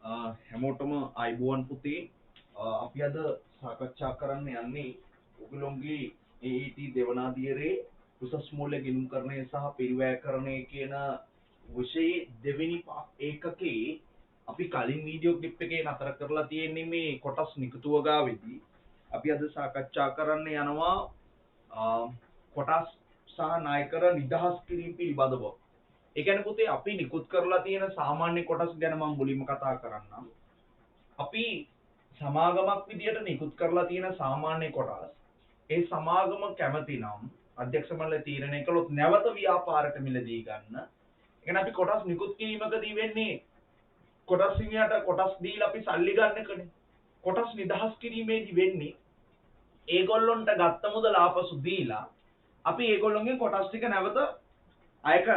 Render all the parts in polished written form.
හැමෝටම අයිබෝවන් පුතේ. අපි අද සාකච්ඡා කරන්න යන්නේ ඔයගොල්ලෝගේ AET දෙවනාදියරේ උසස් මූල්‍ය ගිණුම්කරණය සහ පිරිවැයකරණය කියන විෂයේ දෙවෙනි ඒකකේ අපි කලින් වීඩියෝ ක්ලිප් එකේ නතර කරලා තියෙන්නේ මේ කොටස් නිකුතුව ගාවේදී. අපි අද සාකච්ඡා කරන්න යනවා කොටස් සහ ණයකර නිදහස් කිරීම පිළිබඳව. ඒ කියන්නේ පුතේ අපි නිකුත් කරලා තියෙන සාමාන්‍ය කොටස් ගැන මම මුලින්ම කතා කරන්නම්. අපි සමාගමක් විදියට නිකුත් කරලා තියෙන සාමාන්‍ය කොටස් ඒ සමාගම කැමති නම් අධ්‍යක්ෂ මණ්ඩලය තීරණය කළොත් නැවත ව්‍යාපාරයට මිලදී ගන්න. ඒ කියන්නේ අපි කොටස් නිකුත් කිරීමකදී වෙන්නේ කොටස් හිමියට කොටස් දීලා අපි සල්ලි ගන්න එකනේ. කොටස් නිදහස් කිරීමේදී වෙන්නේ ඒගොල්ලොන්ට ගත්ත මුදල ආපසු දීලා අපි ඒගොල්ලොන්ගෙන් කොටස් ටික නැවත අයක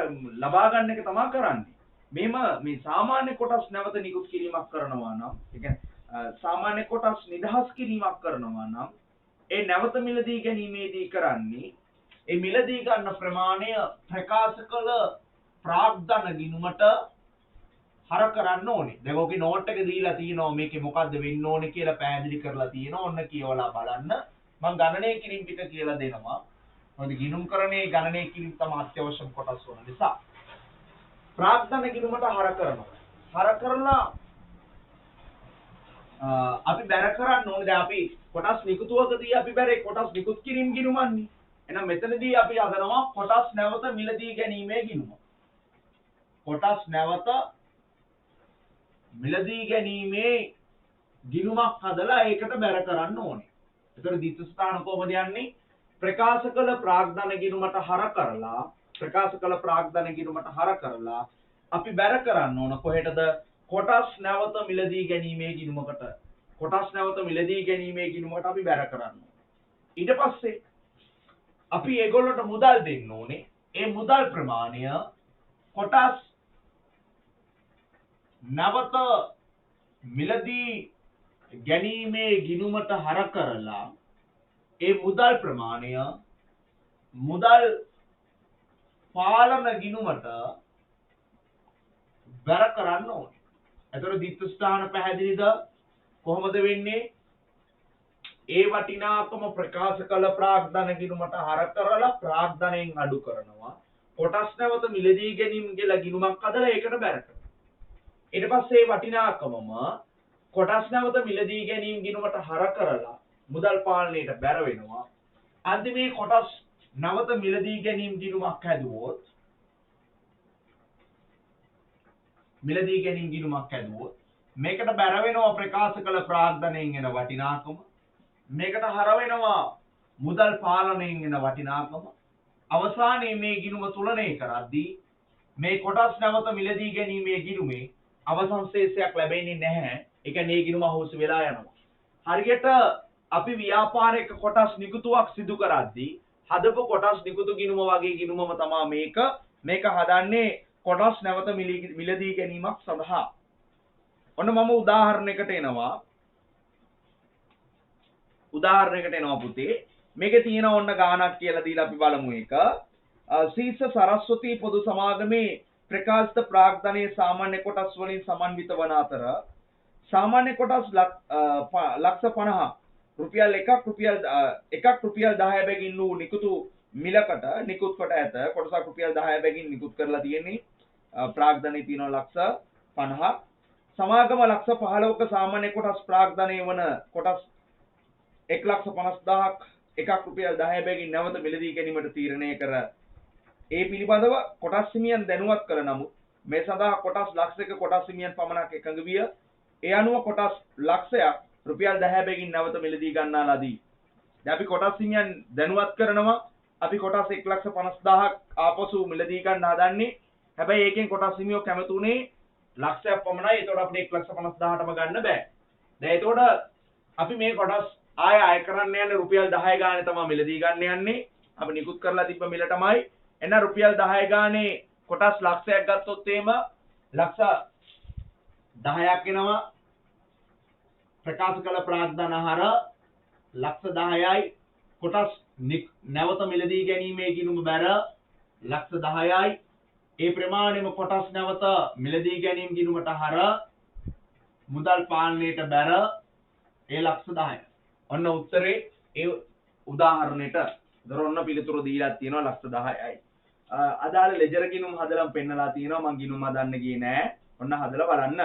ලබා ගන්න එක තමයි කරන්නේ. මෙහෙම මේ සාමාන්‍ය කොටස් නැවත නිකුත් කිරීමක් කරනවා නම්, ඒ කියන්නේ සාමාන්‍ය කොටස් නිදහස් කිරීමක් කරනවා නම්, ඒ නැවත මිලදී ගැනීමේදී කරන්නේ ඒ මිලදී ගන්න ප්‍රමාණය ප්‍රකාශ කළ ප්‍රාග්ධන ගිණුමට හර කරන්න ඕනේ. දැන් ඔකේ නෝට් එක දීලා තියෙනවා මේකේ මොකද්ද වෙන්න ඕනේ කියලා පැහැදිලි කරලා තියෙනවා. ඔන්න කියවලා බලන්න. මම ගණනය කිරීම ටික කියලා දෙනවා. මොකද ගිණුම්කරණයේ ගණනය කිරීම තමයි අත්‍යවශ්‍යම කොටස් වන නිසා. ප්‍රාග්ධන ගිණුමට හර කරනවා. හර කරලා අපි බැර කරන්න ඕනේ. දැන් අපි කොටස් නිකුතුවකදී අපි බැරේ කොටස් නිකුත් කිරීම ගිණුමන්නේ. එහෙනම් මෙතනදී අපි හදනවා කොටස් නැවත මිලදී ගැනීමේ ගිණුම. කොටස් නැවත මිලදී ගැනීමේ ගිණුමක් හදලා ඒකට බැර කරන්න ඕනේ. ඒතර ද්විත ස්ථාන කොහොමද යන්නේ? ප්‍රකාශ කළ ප්‍රාග්ධන ගිණුමට හර කරලා අපි බැර කරන්න ඕන කොහෙටද? කොටස් නැවත මිලදී ගැනීමේ ගිණුමකට. කොටස් නැවත මිලදී ගැනීමේ ගිණුමකට අපි බැර කරන්න ඕන. ඊට පස්සේ අපි ඒගොල්ලන්ට මුදල් දෙන්න ඕනේ. ඒ මුදල් ප්‍රමාණය කොටස් නැවත මිලදී ගැනීමේ ගිණුමට හර කරලා ඒ මුදල් ප්‍රමාණය මුදල් පාලන ගිණුමට බැර කරන්න ඕනේ. එතකොට ද්විත ස්ථාන පැහැදිලිද? කොහොමද වෙන්නේ? ඒ වටිනාකම ප්‍රකාශ කළ ප්‍රාග්ධන ගිණුමට හර කරලා ප්‍රාග්ධනයෙන් අඩු කරනවා. කොටස් නැවත මිලදී ගැනීම කියලා ගිණුමක් හදලා ඒකට බැර කරනවා. ඊට පස්සේ ඒ වටිනාකමම කොටස් නැවත මිලදී ගැනීම ගිණුමට හර කරලා මුදල් පාලනයට බැර වෙනවා. අන්තිමේ කොටස් නැවත මිලදී ගැනීම ගිණුමක් හැදුවොත් මේකට බැර වෙනවා ප්‍රකාශ කළ ප්‍රාග්ධනයෙන් එන වටිනාකම. මේකට හර වෙනවා මුදල් පාලනයෙන් එන වටිනාකම. අවසානයේ මේ ගිණුම තුලනය කරද්දී මේ කොටස් නැවත මිලදී ගැනීමේ ගිණුමේ අවසන් ශේෂයක් ලැබෙන්නේ නැහැ. ඒ කියන්නේ මේ ගිණුම අහෝසි වෙලා යනවා. හරියට අපි ව්‍යාපාරික කොටස් නිකුතුවක් සිදු කරද්දී හදපු කොටස් නිකුතු ගිණුම වගේ ගිණුමම තමයි මේක හදන්නේ කොටස් නැවත මිලදී ගැනීමක් සඳහා. ඔන්න මම උදාහරණයකට එනවා පුතේ. මේකේ තියෙන ඔන්න ගානක් කියලා දීලා අපි බලමු එක. සීස සරස්වතී පොදු සමාගමේ ප්‍රකාශිත ප්‍රාග්ධනයේ සාමාන්‍ය කොටස් වලින් සමන්විත වන අතර සාමාන්‍ය කොටස් ලක්ෂ 50 රුපියල් 1ක් රුපියල් 10 බැගින් වූ නිකුතු මිලකට නිකුත් කොට ඇත. කොටසක් රුපියල් 10 බැගින් නිකුත් කරලා තියෙන්නේ. ප්‍රාග්ධනයේ තියෙනවා ලක්ෂ 50ක්. සමාගම ලක්ෂ 15ක සාමාන්‍ය කොටස් ප්‍රාග්ධනයේ වන කොටස් 1,50,000ක් 1ක් රුපියල් 10 බැගින් නැවත මිලදී ගැනීමට තීරණය කර ඒ පිළිබඳව කොටස් හිමියන් දැනුවත් කළ නමුත් මේ සඳහා කොටස් ලක්ෂයක කොටස් හිමියන් පමණක් එකඟ විය. ඒ අනුව කොටස් ලක්ෂයක් රුපියල් 10 බැගින් නැවත මිලදී ගන්නා ලදී. දැන් අපි කොටස් හිමියන් දැනුවත් කරනවා අපි කොටස් 1,50,000ක් ආපසු මිලදී ගන්න හදන්නේ. හැබැයි ඒකෙන් කොටස් හිමියෝ කැමතුනේ ලක්ෂයක් පමණයි. ඒතකොට අපිට 1,50,000ටම ගන්න බෑ. දැන් ඒතකොට අපි මේ කොටස් අය කරන්න යන්නේ රුපියල් 10 ගානේ තමයි මිලදී ගන්න යන්නේ. අපි නිකුත් කරලා තිබ්බ මිල තමයි. එන රුපියල් 10 ගානේ කොටස් ලක්ෂයක් ගත්තොත් එහෙම ලක්ෂ 10ක් එනවා. ප්‍රකාශ කළ ප්‍රාග්ධන හර ලක්ෂ 10යි. කොටස් නැවත මිලදී ගැනීමේ ගිණුම බැර ලක්ෂ 10යි. ඒ ප්‍රමාණයම කොටස් නැවත මිලදී ගැනීම ගිණුමට හර මුදල් පාලනයට බැර ඒ ලක්ෂ 10යි. ඔන්න උත්තරේ ඒ උදාහරණයට දරොන්න පිළිතුරු දීලා තියෙනවා ලක්ෂ 10යි. අදාළ ලෙජර් ගිණුම් හදලා පෙන්නලා තියෙනවා. මම ගිණුම් හදන්න ගියේ නෑ. ඔන්න හදලා බලන්න.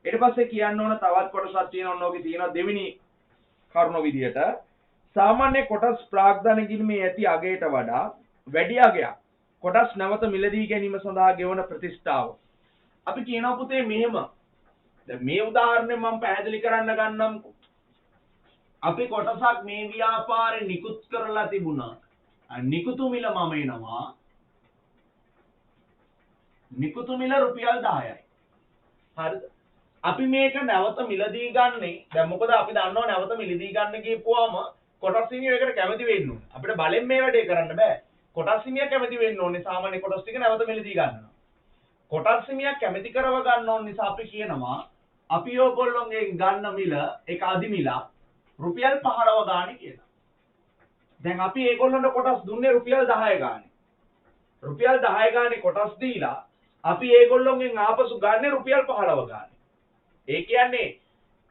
ඊට පස්සේ කියන්න ඕන තවත් කොටසක් තියෙනවා. ඔන්න ඔකේ තියෙනවා දෙවෙනි කරුණ විදියට සාමාන්‍ය කොටස් ප්‍රාග්ධන ගිණුමේ ඇති අගයට වඩා වැඩි අගයක් කොටස් නැවත මිලදී ගැනීම සඳහා ගෙවන ප්‍රතිෂ්ඨාව. අපි කියනවා පුතේ මෙහෙම. දැන් මේ උදාහරණය මම පැහැදිලි කරන්න ගන්නම්කෝ. අපි කොටසක් මේ ව්‍යාපාරේ නිකුත් කරලා තිබුණා. නිකුතු මිල මම එනවා. නිකුතු මිල රුපියල් 10යි. හරිද? අපි මේක නැවත මිලදී ගන්නේ. දැන් මොකද අපි දන්නවා නැවත මිලදී ගන්න කියපුවාම කොටස් හිමියෝ ඒකට කැමති වෙන්න ඕනේ. අපිට බලෙන් මේ වැඩේ කරන්න බෑ. කොටස් හිමියා කැමති වෙන්න ඕනේ සාමාන්‍ය කොටස් ටික නැවත මිලදී ගන්නවා. කොටස් හිමියා කැමති කරව ගන්න ඕන නිසා අපි කියනවා අපි ඕගොල්ලෝගෙන් ගන්න මිල ඒක අදි මිල රුපියල් 15 ගානේ කියලා. දැන් අපි ඒගොල්ලන්ට කොටස් දුන්නේ රුපියල් 10 ගානේ. රුපියල් 10 ගානේ කොටස් දීලා අපි ඒගොල්ලෝගෙන් ආපසු ගන්නේ රුපියල් 15 ගානේ. ඒ කියන්නේ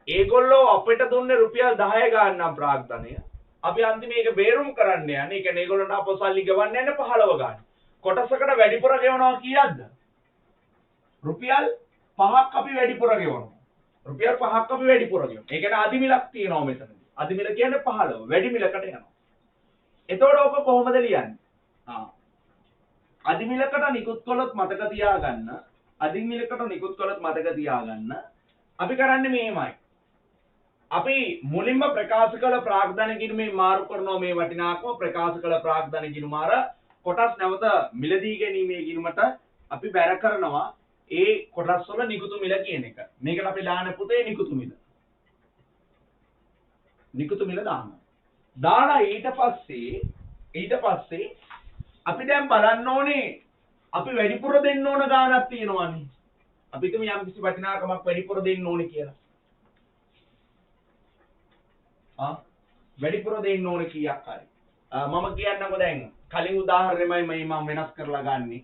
ඒගොල්ලෝ අපිට දුන්නේ රුපියල් 10 ගාන නම් ප්‍රාග්ධනය. අපි අන්තිමේ ඒක බේරුම් කරන්න යන්නේ. ඒ කියන්නේ ඒගොල්ලන්ට ආපසු සල්ලි ගෙවන්න යන්නේ 15 ගාන. කොටසකට වැඩිපුර ගෙවනවා කීයක්ද? රුපියල් 5ක් අපි වැඩිපුර ගෙවනවා. රුපියල් 5ක් අපි වැඩිපුර ගෙවනවා. ඒ කියන්නේ අදි මිලක් තියෙනවා මෙතනදී. අදි මිල කියන්නේ 15. වැඩි මිලකට යනවා. එතකොට ඔක කොහොමද ලියන්නේ? අදි මිලකට නිකුත් කළොත් මතක තියාගන්න. අදි මිලකට නිකුත් කළොත් මතක තියාගන්න. අපි කරන්නේ මෙහෙමයි. අපි මුලින්ම ප්‍රකාශ කළ ප්‍රාග්ධන ගිණුමේ මාරු කරනවා මේ වටිනාකම ප්‍රකාශ කළ ප්‍රාග්ධන ගිණුම අර කොටස් නැවත මිලදී ගැනීමේ ගිණුමට අපි බැර කරනවා ඒ කොටස් වල නිකුතු මිල කියන එක. මේකට අපි දාන පුතේ නිකුතු මිල. නිකුතු මිල දානවා. දාලා ඊට පස්සේ අපි දැන් බලන්න ඕනේ අපි වැඩිපුර දෙන්න ඕන ගාණක් තියෙනවානේ. අපි හිතමු යම් කිසි වටිනාකමක් වැඩිපුර දෙන්න ඕනේ කියලා. වැඩිපුර දෙන්න ඕනේ කීයක් හරි. මම කියන්නකෝ දැන් කලින් උදාහරණෙමයි මම වෙනස් කරලා ගන්නෙ.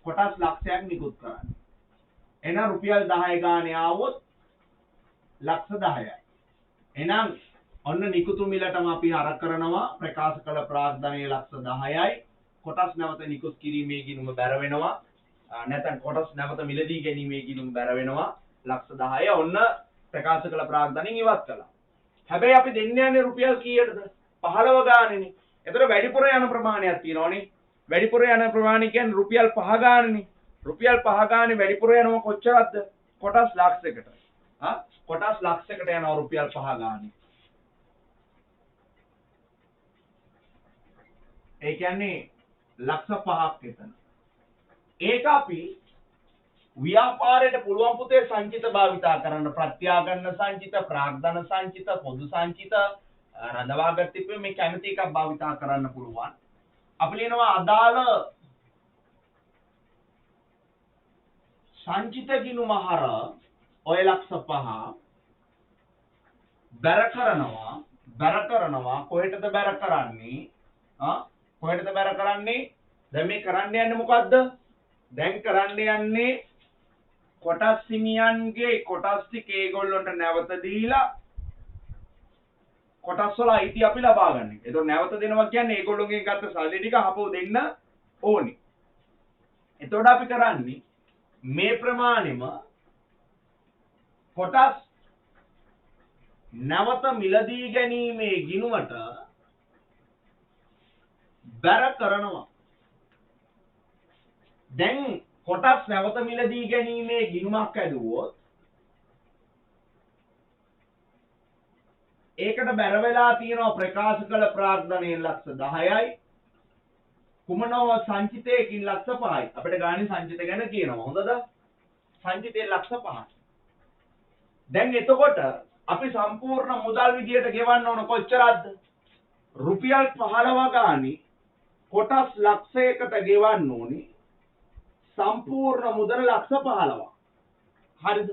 කොටස් ලක්ෂයක් නිකුත් කරන්නේ. එහෙනම් රුපියල් 10 ගානේ ආවොත් ලක්ෂ 10යි. එහෙනම් ඔන්න නිකුතු මිලටම අපි අර කරනවා ප්‍රකාශ කළ ප්‍රාග්ධනයේ ලක්ෂ 10යි. කොටස් නැවත නිකුත් කිරීමේ ගිණුම බැර වෙනවා. නැත්නම් කොටස් නැවත මිලදී ගැනීමේ ගිණුම බැර වෙනවා ලක්ෂ 10. ඔන්න ප්‍රකාශ කළ ප්‍රාග්ධනෙන් ඉවත් කළා. හැබැයි අපි දෙන්න යන්නේ රුපියල් කීයටද? 15 ගානෙනේ. ඒතර වැඩිපුර යන ප්‍රමාණයක් තියෙනවනේ. වැඩිපුර යන ප්‍රමාණය කියන්නේ රුපියල් 5 ගානෙනේ. රුපියල් 5 ගානේ වැඩිපුර යනවා කොච්චරක්ද? කොටස් ලක්ෂයකට. කොටස් ලක්ෂයකට යනවා රුපියල් 5 ගානේ. ඒ කියන්නේ ලක්ෂ 5ක් එතන. ඒක අපි ව්‍යාපාරයට පුළුවන් පුතේ සංචිත භාවිතා කරන්න ප්‍රත්‍යාගන්න සංචිත ප්‍රාග්ධන සංචිත පොදු සංචිත රඳවාගත් තිබ්බේ මේ කැමති එකක් භාවිතා කරන්න පුළුවන්. අපි ලියනවා අදාළ සංචිත ගිණුම හර ඔය ලක්ෂ 5 බැර කරනවා කොහෙටද බැර කරන්නේ? කොහෙටද බැර කරන්නේ? දැන් මේ කරන්න යන්නේ මොකද්ද? දැන් කරන්න යන්නේ කොටස් හිමියන්ගේ කොටස් ටික ඒගොල්ලන්ට නැවත දීලා කොටස් වල අයිති අපි ලබා ගන්න එක. ඒතකොට නැවත දෙනවා කියන්නේ ඒගොල්ලෝගෙන් ගත්ත සල්ලි ටික අපෝ දෙන්න ඕනේ. එතකොට අපි කරන්නේ මේ ප්‍රමාණෙම කොටස් නැවත මිලදී ගැනීමේ ගිණුමට බැර කරනවා. දැන් කොටස් නැවත මිලදී ගැනීමේ ගිණුමක් ඇදුවොත් ඒකට බැර වෙලා තියෙනවා ප්‍රකාශ කළ ප්‍රාග්ධනයෙන් ලක්ෂ 10යි කුමනව සංචිතයකින් ලක්ෂ 5යි. අපිට ගානේ සංචිත ගැන කියනවා. හොඳද? සංචිතේ ලක්ෂ 5යි. දැන් එතකොට අපි සම්පූර්ණ මුදල් විදියට ගෙවන්න ඕන කොච්චරක්ද? රුපියල් 15 ගානේ කොටස් ලක්ෂයකට ගෙවන්න ඕනේ. සම්පූර්ණ මුදල ලක්ෂ 15ක්. හරිද?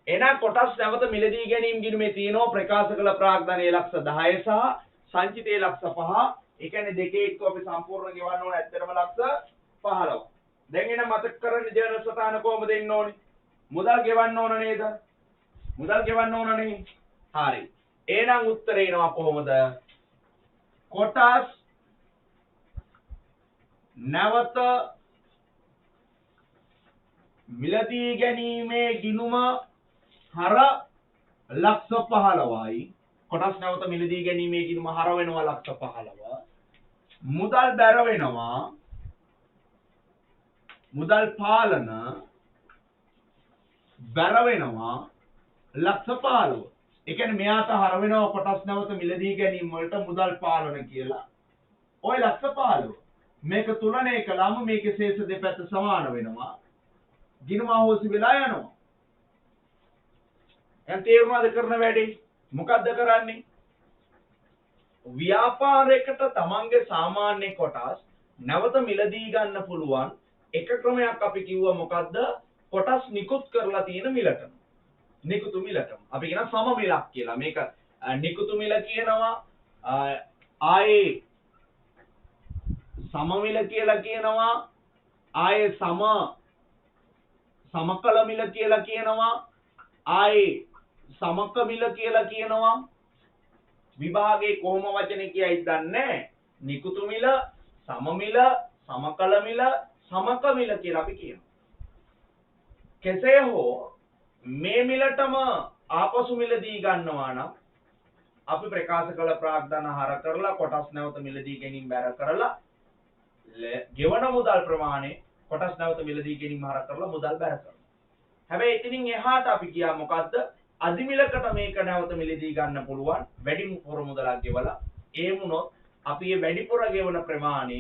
එහෙනම් කොටස් නැවත මිලදී ගැනීම ගිණුමේ තියෙනවා ප්‍රකාශ කළ ප්‍රාග්ධනයේ ලක්ෂ 10 සහ සංචිතයේ ලක්ෂ 5. ඒ කියන්නේ දෙකේ එක්ක අපි සම්පූර්ණ ගෙවන්න ඕනේ ඇත්තටම ලක්ෂ 15. දැන් එන මතක කරගන්න ජර්නල් සටහන කොහොමද එන්න ඕනේ? මුදල් ගෙවන්න ඕන නේද? මුදල් ගෙවන්න ඕනනේ. හරි. එහෙනම් උත්තරේ එනවා කොහොමද? කොටස් නැවත මිලදී ගැනීමේ ගිණුම හර ලක්ෂ 15යි. කොටස් නැවත මිලදී ගැනීමේ ගිණුම හර වෙනවා ලක්ෂ 15. මුදල් බැර වෙනවා. මුදල් පාලන බැර වෙනවා ලක්ෂ 15. ඒ කියන්නේ මෙයාට හර වෙනවා කොටස් නැවත මිලදී ගැනීම වලට මුදල් පාලන කියලා. ওই ලක්ෂ 15. මේක තුලනේ කළාම මේකේ ශේෂ දෙපැත්ත සමාන වෙනවා. ගිණුම අහෝසි වෙලා යනවා. දැන් තේරුණාද කරන වැඩේ? මොකද්ද කරන්නේ? ව්‍යාපාරයකට තමන්ගේ සාමාන්‍ය කොටස් නැවත මිලදී ගන්න පුළුවන් එක ක්‍රමයක් අපි කිව්වා මොකද්ද? කොටස් නිකුත් කරලා තියෙන මිලට. නිකුතු මිලට. අපි කියන සම මිලක් කියලා. මේක නිකුතු මිල කියනවා. ආයේ සම මිල කියලා කියනවා. ආයේ සමකල මිල කියලා කියනවා. ආයේ සමක මිල කියලා කියනවා. විභාගයේ කොහොම වචනේ කියයිද දන්නේ? නිකුතු මිල, සම මිල, සමකල මිල, සමක මිල කියලා අපි කියනවා. කෙසේ හෝ මේ මිලටම ආපසු මිලදී ගන්නවා නම් අපි ප්‍රකාශ කළ ප්‍රාග්ධන හර කරලා කොටස් නැවත මිලදී ගැනීම බැර කරලා ගෙවන මුදල් ප්‍රමාණය කොටස් නැවත මිලදී ගැනීම හර කරලා මුදල් බැර කරනවා. හැබැයි එතනින් එහාට අපි කියා මොකද්ද? අධිමිලකට මේක නැවත මිලදී ගන්න පුළුවන් වැඩිපුර මුදලක් ගෙවලා. ඒ වුණොත් අපි මේ වැඩිපුර ගෙවන ප්‍රමාණය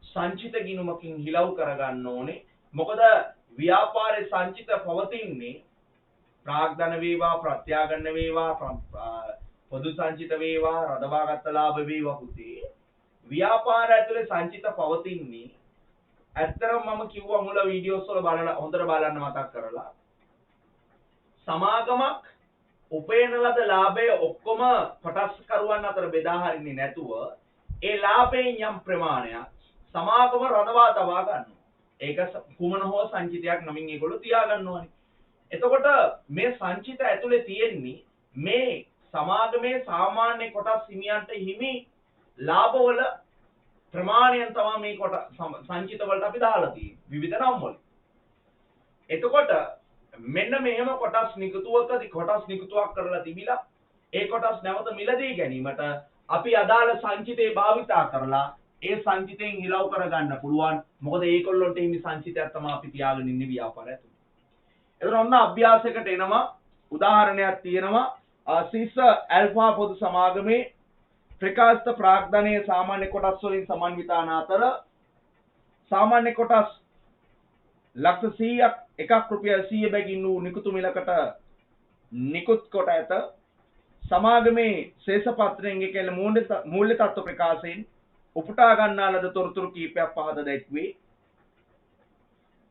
සංචිත ගිණුමකින් හිලව් කරගන්න ඕනේ. මොකද ව්‍යාපාරයේ සංචිත පවතින්නේ ප්‍රාග්ධන වේවා, ප්‍රත්‍යාගන්න වේවා, පොදු සංචිත වේවා, රඳවාගත් ලාභ වේවා පුතේ. ව්‍යාපාර ඇතුලේ සංචිත පවතින්නේ ඇත්තටම මම කිව්වා මුල වීඩියෝස් වල බලලා හොඳට බලන්න මතක් කරලා සමාගමක් උපයන ලද ලාභය ඔක්කොම කොටස් කරුවන් අතර බෙදා හරින්නේ නැතුව ඒ ලාභයෙන් යම් ප්‍රමාණයක් සමාගම රඳවා තබා ගන්නවා. ඒක කුමන හෝ සංචිතයක් නමින් ඒගොල්ලෝ තියා ගන්නවානේ. එතකොට මේ සංචිත ඇතුලේ තියෙන්නේ මේ සමාගමේ සාමාන්‍ය කොටස් හිමියන්ට හිමි ලාභවල ප්‍රමාණයෙන් තමයි මේ කොට සංචිත වලට අපි දාලා තියෙන්නේ විවිධ නම් වල. එතකොට මෙන්න මෙහෙම කොටස් නිකුතුවකදී කොටස් නිකුතුවක් කරලා තිබිලා ඒ කොටස් නැවත මිලදී ගැනීමට අපි අදාළ සංචිතේ භාවිතා කරලා ඒ සංචිතෙන් හිලව් කරගන්න පුළුවන්. මොකද ඒකොල්ලොන්ට හිමි සංචිතයක් තමයි අපි තියාගෙන ඉන්නේ ව්‍යාපාරය ඇතුළේ. එතන ඔන්න අභ්‍යාසයකට එනවා. උදාහරණයක් තියෙනවා. සිස ඇල්ෆා පොදු සමාගමේ ප්‍රකාශිත ප්‍රාග්ධනයේ සාමාන්‍ය කොටස් වලින් සමන්විතාන අතර සාමාන්‍ය කොටස් ලක්ෂ 100ක් එකක් රුපියල් 100 බැගින් වූ නිකුතු මිලකට නිකුත් කොට ඇත. සමාගමේ ශේෂ පත්‍රයෙන් එකල මූල්‍ය තත්ත්ව ප්‍රකාශයෙන් උපුටා ගන්නා ලද තොරතුරු කීපයක් පහත දැක්වේ.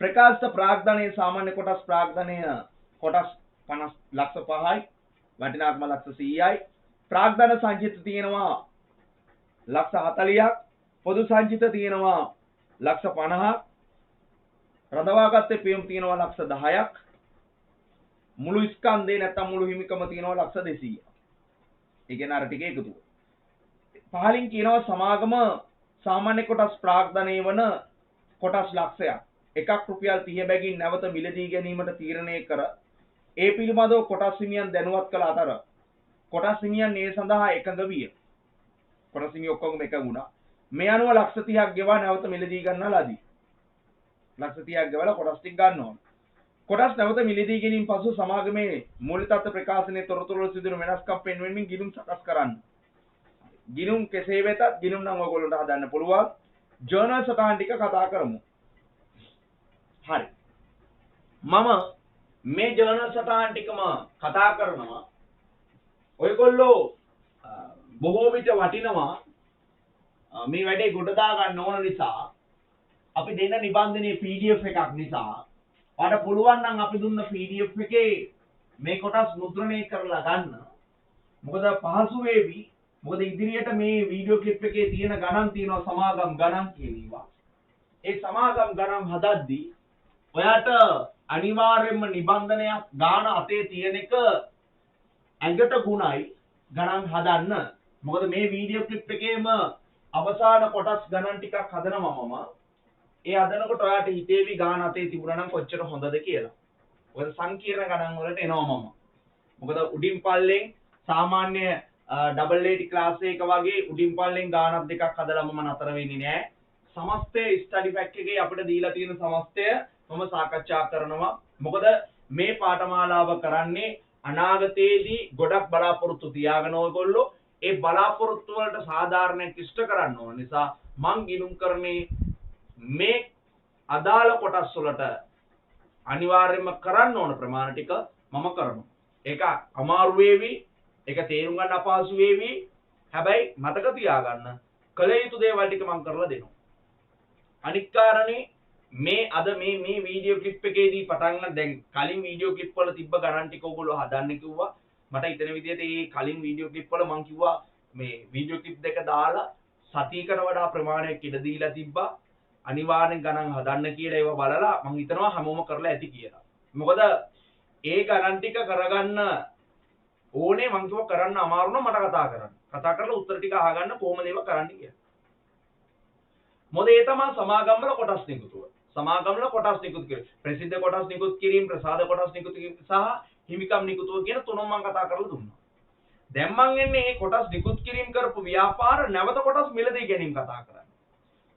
ප්‍රකාශිත ප්‍රාග්ධනයේ සාමාන්‍ය කොටස් ප්‍රාග්ධනය කොටස් 50 ලක්ෂ 5යි වටිනාකම ලක්ෂ 100යි. ප්‍රාග්ධන සංචිත තියෙනවා ලක්ෂ 40ක්. පොදු සංචිත තියෙනවා ලක්ෂ 50ක්. රඳවාගත්තේ පියුම් තියෙනවා ලක්ෂ 10ක්. මුළු ස්කන්ධේ නැත්තම් මුළු හිමිකම තියෙනවා ලක්ෂ 200ක්. ඒ කියන්නේ අර ටික එකතු. පහලින් කියනවා සමාගම සාමාන්‍ය කොටස් ප්‍රාග්ධනයේ වන කොටස් ලක්ෂයක් එකක් රුපියල් 30 බැගින් නැවත මිලදී ගැනීමට තීරණය කර ඒ පිළිබඳව කොටස් හිමියන් දැනුවත් කළ අතර කොටස් හිමියන් ඒ සඳහා එකඟ විය. කොටස් හිමියෝ ඔක්කොම එකඟ වුණා. මේ අනුව ලක්ෂ 30ක් ගෙවා නැවත මිලදී ගන්නා ලදී. ලක්ෂ 30ක් ගෙවලා කොටස් ටික ගන්න ඕන. කොටස් නැවත මිලදී ගැනීම පසු සමාගමේ මූල්‍ය තත්ත්ව ප්‍රකාශනයේ තොරතුරු වල සිදුවන වෙනස්කම් පෙන්වීමෙන් ගිණුම් සකස් කරන්න. ගිණුම් කෙසේ වෙතත් ගිණුම් නම් ඔයගොල්ලන්ට හදන්න පුළුවන්. ජර්නල් සටහන් ටික කතා කරමු. හරි. මම මේ ජර්නල් සටහන් ටිකම කතා කරනවා. ඔයගොල්ලෝ බොහෝ විට වටිනවා මේ වැඩේ ගොඩ දා ගන්න ඕන නිසා අපි දෙන්න නිබන්ධනයේ PDF එකක් නිසා ඔයාලට පුළුවන් නම් අපි දුන්න PDF එකේ මේ කොටස් මුද්‍රණය කරලා ගන්න. මොකද පහසු වේවි. මොකද ඉදිරියට මේ වීඩියෝ ක්ලිප් එකේ තියෙන ගණන් තියෙනවා සමාගම් ගණන් කියනවා. ඒ සමාගම් ගණන් හදද්දී ඔයාට අනිවාර්යයෙන්ම නිබන්ධනයක් ගාන අතේ තියෙන එක ඇඟට ගුණයි ගණන් හදන්න. මොකද මේ වීඩියෝ ක්ලිප් එකේම අවසාන කොටස් ගණන් ටිකක් හදනවා මම. ඒ හදනකොට ඔයාලට හිතේවි ගාන අතේ තිබුණා නම් කොච්චර හොඳද කියලා. මොකද සංකීර්ණ ගණන් වලට එනවා මම. මොකද උඩින් පල්ලෙන් සාමාන්‍ය ඩබල් ඒටි ක්ලාස් එක වගේ උඩින් පල්ලෙන් ගානක් දෙකක් හදලා මම නතර වෙන්නේ නැහැ. සමස්තය ස්ටඩි පැක් එකේ අපිට දීලා තියෙන සමස්තය මම සාකච්ඡා කරනවා. මොකද මේ පාඨමාලාව කරන්නේ අනාගතයේදී ගොඩක් බලාපොරොත්තු තියාගෙන ඔයගොල්ලෝ ඒ බලාපොරොත්තු වලට සාධාරණයක් ඉෂ්ට කරන්න ඕන නිසා මං ගිණුම් කරන්නේ මේ අදාළ කොටස් වලට අනිවාර්යයෙන්ම කරන්න ඕන ප්‍රමාණ ටික මම කරනවා. ඒක අමාරු වේවි, ඒක තේරුම් ගන්න අපහසු වේවි. හැබැයි මතක තියාගන්න කල යුතු දේවල් ටික මම කරලා දෙනවා. අනික් කාරණේ මේ අද මේ වීඩියෝ ක්ලිප් එකේදී පටන් ගන්න දැන් කලින් වීඩියෝ ක්ලිප් වල තිබ්බ ගණන් ටික ඕගොල්ලෝ හදන්න කිව්වා. මට හිතෙන විදිහට මේ කලින් වීඩියෝ ක්ලිප් වල මම කිව්වා මේ වීඩියෝ ක්ලිප් දෙක දාලා සතියකට වඩා ප්‍රමාණයක් ඉඩ දීලා තිබ්බා. අනිවාර්යෙන් ගණන් හදන්න කියලා ඒව බලලා මම හිතනවා හැමෝම කරලා ඇති කියලා. මොකද ඒ ගණන් ටික කරගන්න ඕනේ මම කිව්වා කරන්න අමාරු නම් මට කතා කරන්න. කතා කරලා උත්තර ටික අහගන්න කොහොමද ඒව කරන්න කියලා. මොකද ඒ තමයි සමාගම් වල කොටස් නිකුතුව. සමාගම් වල කොටස් නිකුත් කිරීම. ප්‍රසිද්ධ කොටස් නිකුත් කිරීම, ප්‍රසාද කොටස් නිකුත් කිරීම සහ හිමිකම් නිකුතුව කියන තුනම මම කතා කරලා දුන්නා. දැන් මම එන්නේ මේ කොටස් නිකුත් කිරීම කරපු ව්‍යාපාර නැවත කොටස් මිලදී ගැනීම කතා කරන්න.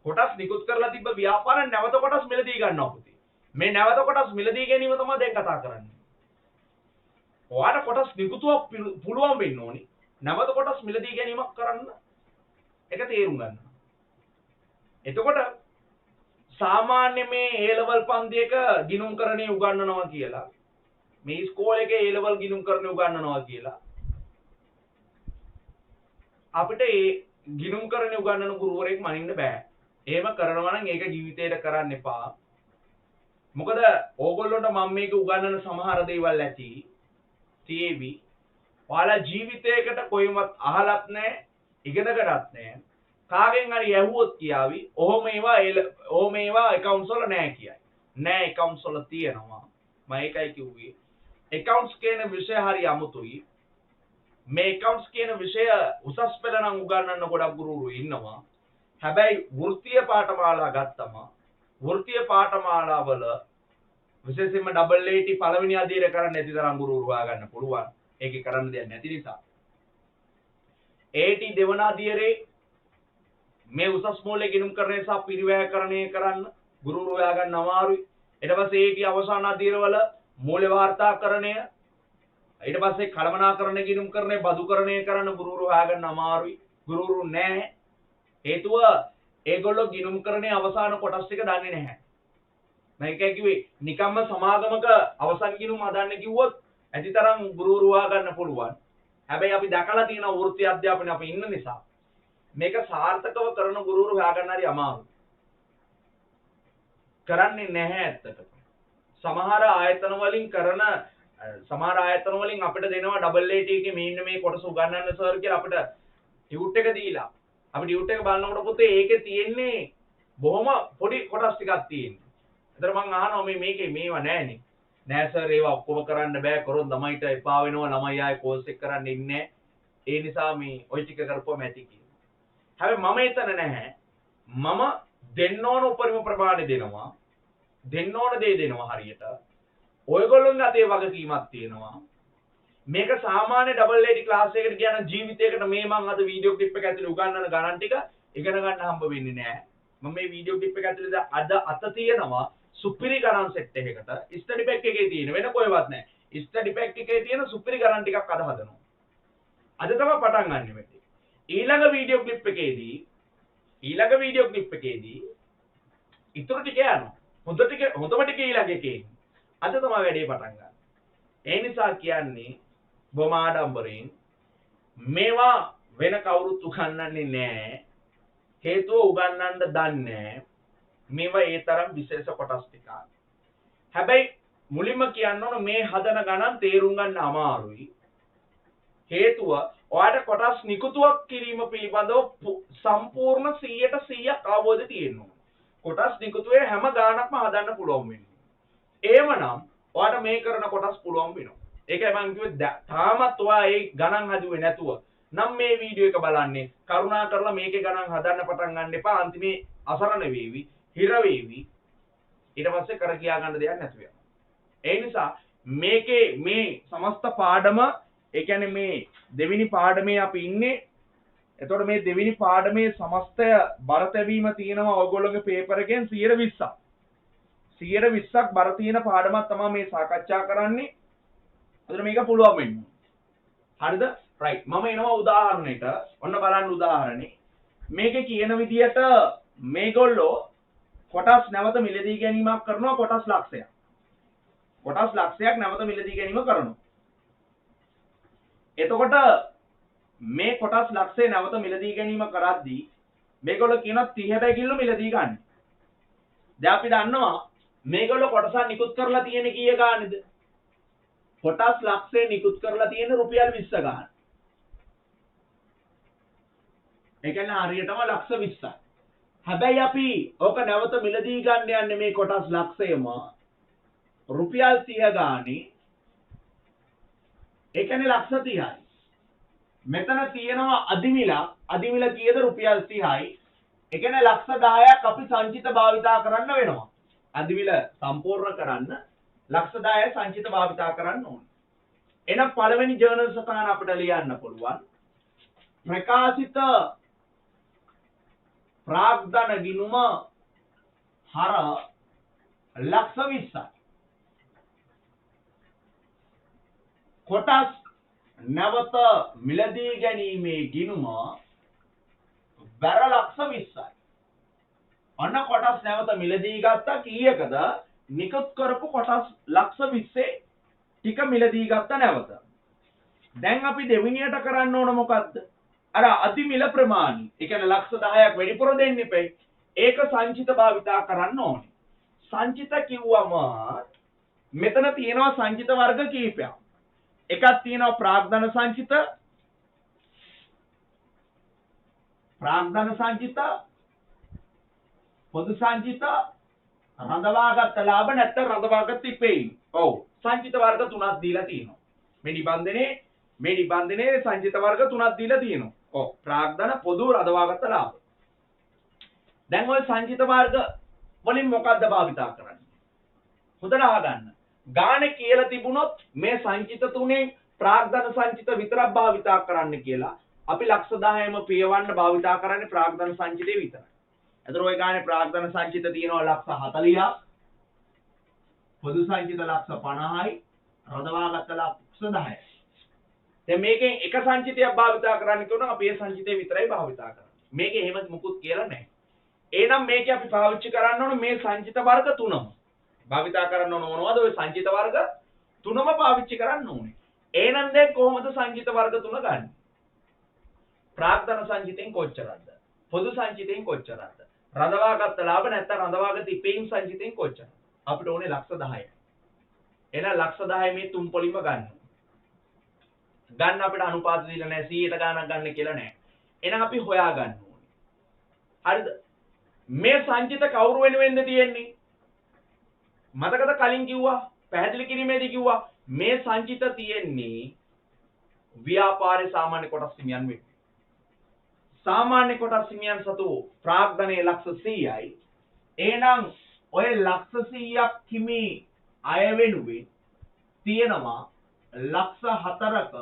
කොටස් නිකුත් කරලා තිබ්බ ව්‍යාපාර නැවත කොටස් මිලදී ගන්නවා පුතේ. මේ නැවත කොටස් මිලදී ගැනීම තමයි දැන් කතා කරන්නේ. ඔයාලට කොටස් නිකුතුව පුළුවන් වෙන්න ඕනි. නැවත කොටස් මිලදී ගැනීමක් කරන්න. ඒක තේරුම් ගන්න. එතකොට සාමාන්‍ය මේ A level පන්තියක ගිණුම්කරණේ උගන්වනවා කියලා මේ ඉස්කෝලේ එකේ A level ගිණුම්කරණේ උගන්වනවා කියලා අපිට ඒ ගිණුම්කරණේ උගන්වන ගුරුවරයෙක් මනින්න බෑ. එහෙම කරනවා නම් ඒක ජීවිතේට කරන්න එපා. මොකද ඕගොල්ලන්ට මම මේක උගන්වන සමහර දේවල් ඇති තේවි. ඔයාලා ජීවිතයකට කොයිමත් අහලත් නැහැ, ඉගෙනගටත් නැහැ. කාගෙන් හරි ඇහුවොත් කියාවි ඔහොම ඒවා accounts වල නැහැ කියයි. නෑ accounts වල තියෙනවා. මම ඒකයි කිව්වේ. accounts කියන විෂය හරි අමුතුයි. මේ accounts කියන විෂය උසස් පෙළ නම් උගන්වන්න ගොඩක් ගුරුවරු ඉන්නවා. හැබැයි වෘත්තීය පාඨමාලා ගත්තම වෘත්තීය පාඨමාලාවල විශේෂයෙන්ම ඩබල් ඒටි පළවෙනි අධීරය කරන්න නැති තරම් ගුරුවරු හොයාගන්න පුළුවන්. ඒකේ කරන්න දෙයක් නැති නිසා. ඒටි දෙවන අධීරේ මේ උසස් මූල්‍ය ගිණුම්කරණය සහ පිරිවැයකරණය කරන්න ගුරුවරු හොයාගන්න අමාරුයි. ඊට පස්සේ ඒටි අවසාන අධීරවල මූල්‍ය වාර්තාකරණය ඊට පස්සේ කළමනාකරණ ගිණුම්කරණය බදුකරණය කරන්න ගුරුවරු හොයාගන්න අමාරුයි. ගුරුවරු නැහැ. හේතුව ඒගොල්ලෝ ගිණුම්කරණයේ අවසාන කොටස් ටික දන්නේ නැහැ. මම ඒකයි කිව්වේ නිකම්ම සමාගමක අවසන් ගිණුම හදන්න කිව්වොත් ඇතිතරම් ගුරුවරු හොයාගන්න පුළුවන්. හැබැයි අපි දැකලා තියෙන වෘත්ති අධ්‍යාපනයේ අපි ඉන්න නිසා මේක සාර්ථකව කරන ගුරුවරු හොයාගන්න හරි අමාරුයි. කරන්නේ නැහැ ඇත්තටම. සමහර ආයතන වලින් අපිට දෙනවා ඩබල් ඒටි එකේ මේ කොටස උගන්වන්න සර් කියලා අපිට ටියුට් එක දීලා. අපි ටියුට් එක බලනකොට පුතේ ඒකේ තියෙන්නේ බොහොම පොඩි කොටස් ටිකක් තියෙනවා. ඒතර මං අහනවා මේකේ මේවා නැහැනේ. නෑ සර් ඒවා ඔක්කොම කරන්න බෑ. කරොත් ළමයිට එපා වෙනවා. ළමයි ආයේ කෝස් එක කරන්න ඉන්නේ. ඒ නිසා මේ ওই ටික කරපුවම ඇති කියලා. හැබැයි මම එතන නැහැ. මම දෙන්න ඕන උපරිම ප්‍රමාණය දෙනවා. දෙන්න ඕන දේ දෙනවා හරියට. ඔයගොල්ලෝගේ අතේ වගකීමක් තියෙනවා. මේක සාමාන්‍ය ඩබල් ඒටි ක්ලාස් එකකට ගියා නම් ජීවිතේකට මේ මම අද වීඩියෝ ක්ලිප් එක ඇතුලේ උගන්වන ගණන් ටික ඉගෙන ගන්න හම්බ වෙන්නේ නැහැ. මම මේ වීඩියෝ ක්ලිප් එක ඇතුලේ අද අත තියෙනවා සුපිරි ගණන් සෙට් එකකට. ස්ටඩි පැක් එකේ තියෙන වෙන කොහෙවත් නැහැ. ස්ටඩි පැක් එකේ තියෙන සුපිරි ගණන් ටිකක් අද හදනවා. අද තමයි පටන් ගන්න වෙන්නේ. ඊළඟ වීඩියෝ ක්ලිප් එකේදී ඉතුරු ටික යනවා. හොඳම ටික ඊළඟ එකේ. අද තමයි වැඩේ පටන් ගන්න. ඒ නිසා කියන්නේ බොම ආඩම්බරෙන් මේවා වෙන කවුරුත් උගන්වන්නේ නැහැ. හේතුව උගන්වන්න දන්නේ නැහැ. මේවා ඒ තරම් විශේෂ කොටස් ටිකක්. හැබැයි මුලින්ම කියන්න ඕන මේ හදන ගණන් තේරුම් ගන්න අමාරුයි. හේතුව ඔයාලට කොටස් නිකුතුවක් කිරීම පිළිබඳව සම්පූර්ණ 100% අවබෝධය තියෙන්න ඕන. කොටස් නිකුතුවේ හැම ගානක්ම හදන්න පුළුවන් වෙන්නේ. එහෙමනම් ඔයාලට මේ කරන කොටස් පුළුවන් වෙනවා. ඒකයි මම කිව්වේ තාමත් ඔයා ඒ ගණන් හදුවේ නැතුව නම් මේ වීඩියෝ එක බලන්නේ කරුණා කරලා මේකේ ගණන් හදන්න පටන් ගන්න එපා. අන්තිමේ අසරණ වේවි, හිර වේවි. ඊට පස්සේ කර කියා ගන්න දෙයක් නැතු වෙනවා. ඒ නිසා මේකේ මේ සමස්ත පාඩම ඒ කියන්නේ මේ දෙවෙනි පාඩමේ අපි ඉන්නේ. එතකොට මේ දෙවෙනි පාඩමේ සමස්තය බර තැබීම තියෙනවා ඔයගොල්ලෝගේ පේපර් එකෙන් 120ක්. 120ක් බර තියෙන පාඩමක් තමයි මේ සාකච්ඡා කරන්නේ. එතකොට මේක පුළුවන් වෙන්නේ. හරිද? right. මම එනවා උදාහරණයකට. ඔන්න බලන්න උදාහරණේ. මේකේ කියන විදියට මේගොල්ලෝ කොටස් නැවත මිලදී ගැනීමක් කරනවා කොටස් ලක්ෂයක්. කොටස් ලක්ෂයක් නැවත මිලදී ගැනීම කරනවා. එතකොට මේ කොටස් ලක්ෂය නැවත මිලදී ගැනීම කරද්දී මේගොල්ලෝ කියන 30 බැගිල්ල මිලදී ගන්න. දැන් අපි දන්නවා මේගොල්ලෝ කොටසක් නිකුත් කරලා තියෙන කීය ගානේද? කොටස් ලක්ෂය නිකුත් කරලා තියෙන රුපියල් 20 ගාන. ඒ කියන්නේ හරියටම ලක්ෂ 20ක්. හැබැයි අපි ඕක නැවත මිලදී ගන්න යන්නේ මේ කොටස් ලක්ෂයම රුපියල් 30 ගානේ. ඒ කියන්නේ ලක්ෂ 30යි. මෙතන තියෙනවා අදිමිල කීයද රුපියල් 30යි. ඒ කියන්නේ ලක්ෂ 10ක් අපි සංචිත භාවිතා කරන්න වෙනවා. අදිමිල සම්පූර්ණ කරන්න ලක්ෂ 10ක් සංචිත භාවිතා කරන්න ඕනේ. එහෙනම් පළවෙනි ජර්නල් සටහන අපිට ලියන්න පුළුවන්. ප්‍රකාශිත ප්‍රාග්ධන ගිණුම හර ලක්ෂ 20යි. කොටස් නැවත මිලදී ගැනීමේ ගිණුම බර ලක්ෂ 20යි. අන්න කොටස් නැවත මිලදී ගත්තා කීයකද? නිකුත් කරපු කොටස් ලක්ෂ 20 ටික මිලදී ගත්ත නැවත. දැන් අපි දෙවෙනියට කරන්න ඕන මොකද්ද? අර අධිමිල ප්‍රමාණි. ඒ කියන්නේ ලක්ෂ 10ක් වැඩිපුර දෙන්න එපේ. ඒක සංචිත භාවිතා කරන්න ඕනේ. සංචිත කිව්වම මෙතන තියෙනවා සංචිත වර්ග කීපයක්. එකක් තියෙනවා ප්‍රාග්ධන සංචිත, පොදු සංචිත, රඳවාගත් ලාභ නැත්නම් රඳවාගත් ඉපෙයින්. ඔව් සංචිත වර්ග තුනක් දීලා තියෙනවා. මේ නිබන්ධනයේ සංචිත වර්ග තුනක් දීලා තියෙනවා. ඔව් ප්‍රාග්ධන, පොදු, රඳවාගත් ලාභ. දැන් ওই සංචිත වර්ග වලින් මොකක්ද භාවිතා කරන්නේ? හොඳට අහගන්න. ගානේ කියලා තිබුණොත් මේ සංචිත තුනේ ප්‍රාග්ධන සංචිත විතරක් භාවිතා කරන්න කියලා අපි ලක්ෂ 10ම පියවන්න භාවිතා කරන්නේ ප්‍රාග්ධන සංචිතේ විතරයි. එතකොට ওই ගානේ ප්‍රාග්ධන සංචිත තියෙනවා ලක්ෂ 40ක්, පොදු සංචිත ලක්ෂ 50යි, රඳවාගත් ලක්ෂ 10යි. දැන් මේකෙන් එක සංචිතයක් භාවිතා කරන්න කියනවා අපි ඒ සංචිතේ විතරයි භාවිතා කරන්නේ. මේකේ එහෙම මුකුත් කියලා නැහැ. එහෙනම් මේකේ අපි පාවිච්චි කරන්න ඕනේ මේ සංචිත වර්ග තුනම. භාවිතා කරන්න ඕන මොනවද? ඔය සංචිත වර්ග තුනම පාවිච්චි කරන්න ඕනේ. එහෙනම් දැන් කොහොමද සංචිත වර්ග තුන ගන්න? ප්‍රාග්ධන සංචිතෙන් කොච්චරද? පොදු සංචිතෙන් කොච්චරද? රඳවාගත් ලාභ නැත්නම් රඳවාගත් ඉපෙයින් සංචිතෙන් කොච්චරද? අපිට ඕනේ ලක්ෂ 10යි. එහෙනම් ලක්ෂ 10 මේ තුන් පොලිම ගන්න. ගන්න අපිට අනුපාත දීලා නැහැ 100ට ගණනක් ගන්න කියලා නැහැ. එහෙනම් අපි හොයා ගන්න ඕනේ. හරිද? මේ සංචිත කවුරු වෙනුවෙන්ද තියෙන්නේ? මතකද කලින් කිව්වා පැහැදිලි කිරීමේදී කිව්වා මේ සංචිත තියෙන්නේ ව්‍යාපාරේ සාමාන්‍ය කොටස් හිමියන් වෙන්නේ. සාමාන්‍ය කොටස් හිමියන් සතු ප්‍රාග්ධනයේ ලක්ෂ 100යි. එහෙනම් ඔය ලක්ෂ 100ක් හිමි අය වෙනුවෙන් තියෙනවා ලක්ෂ 4ක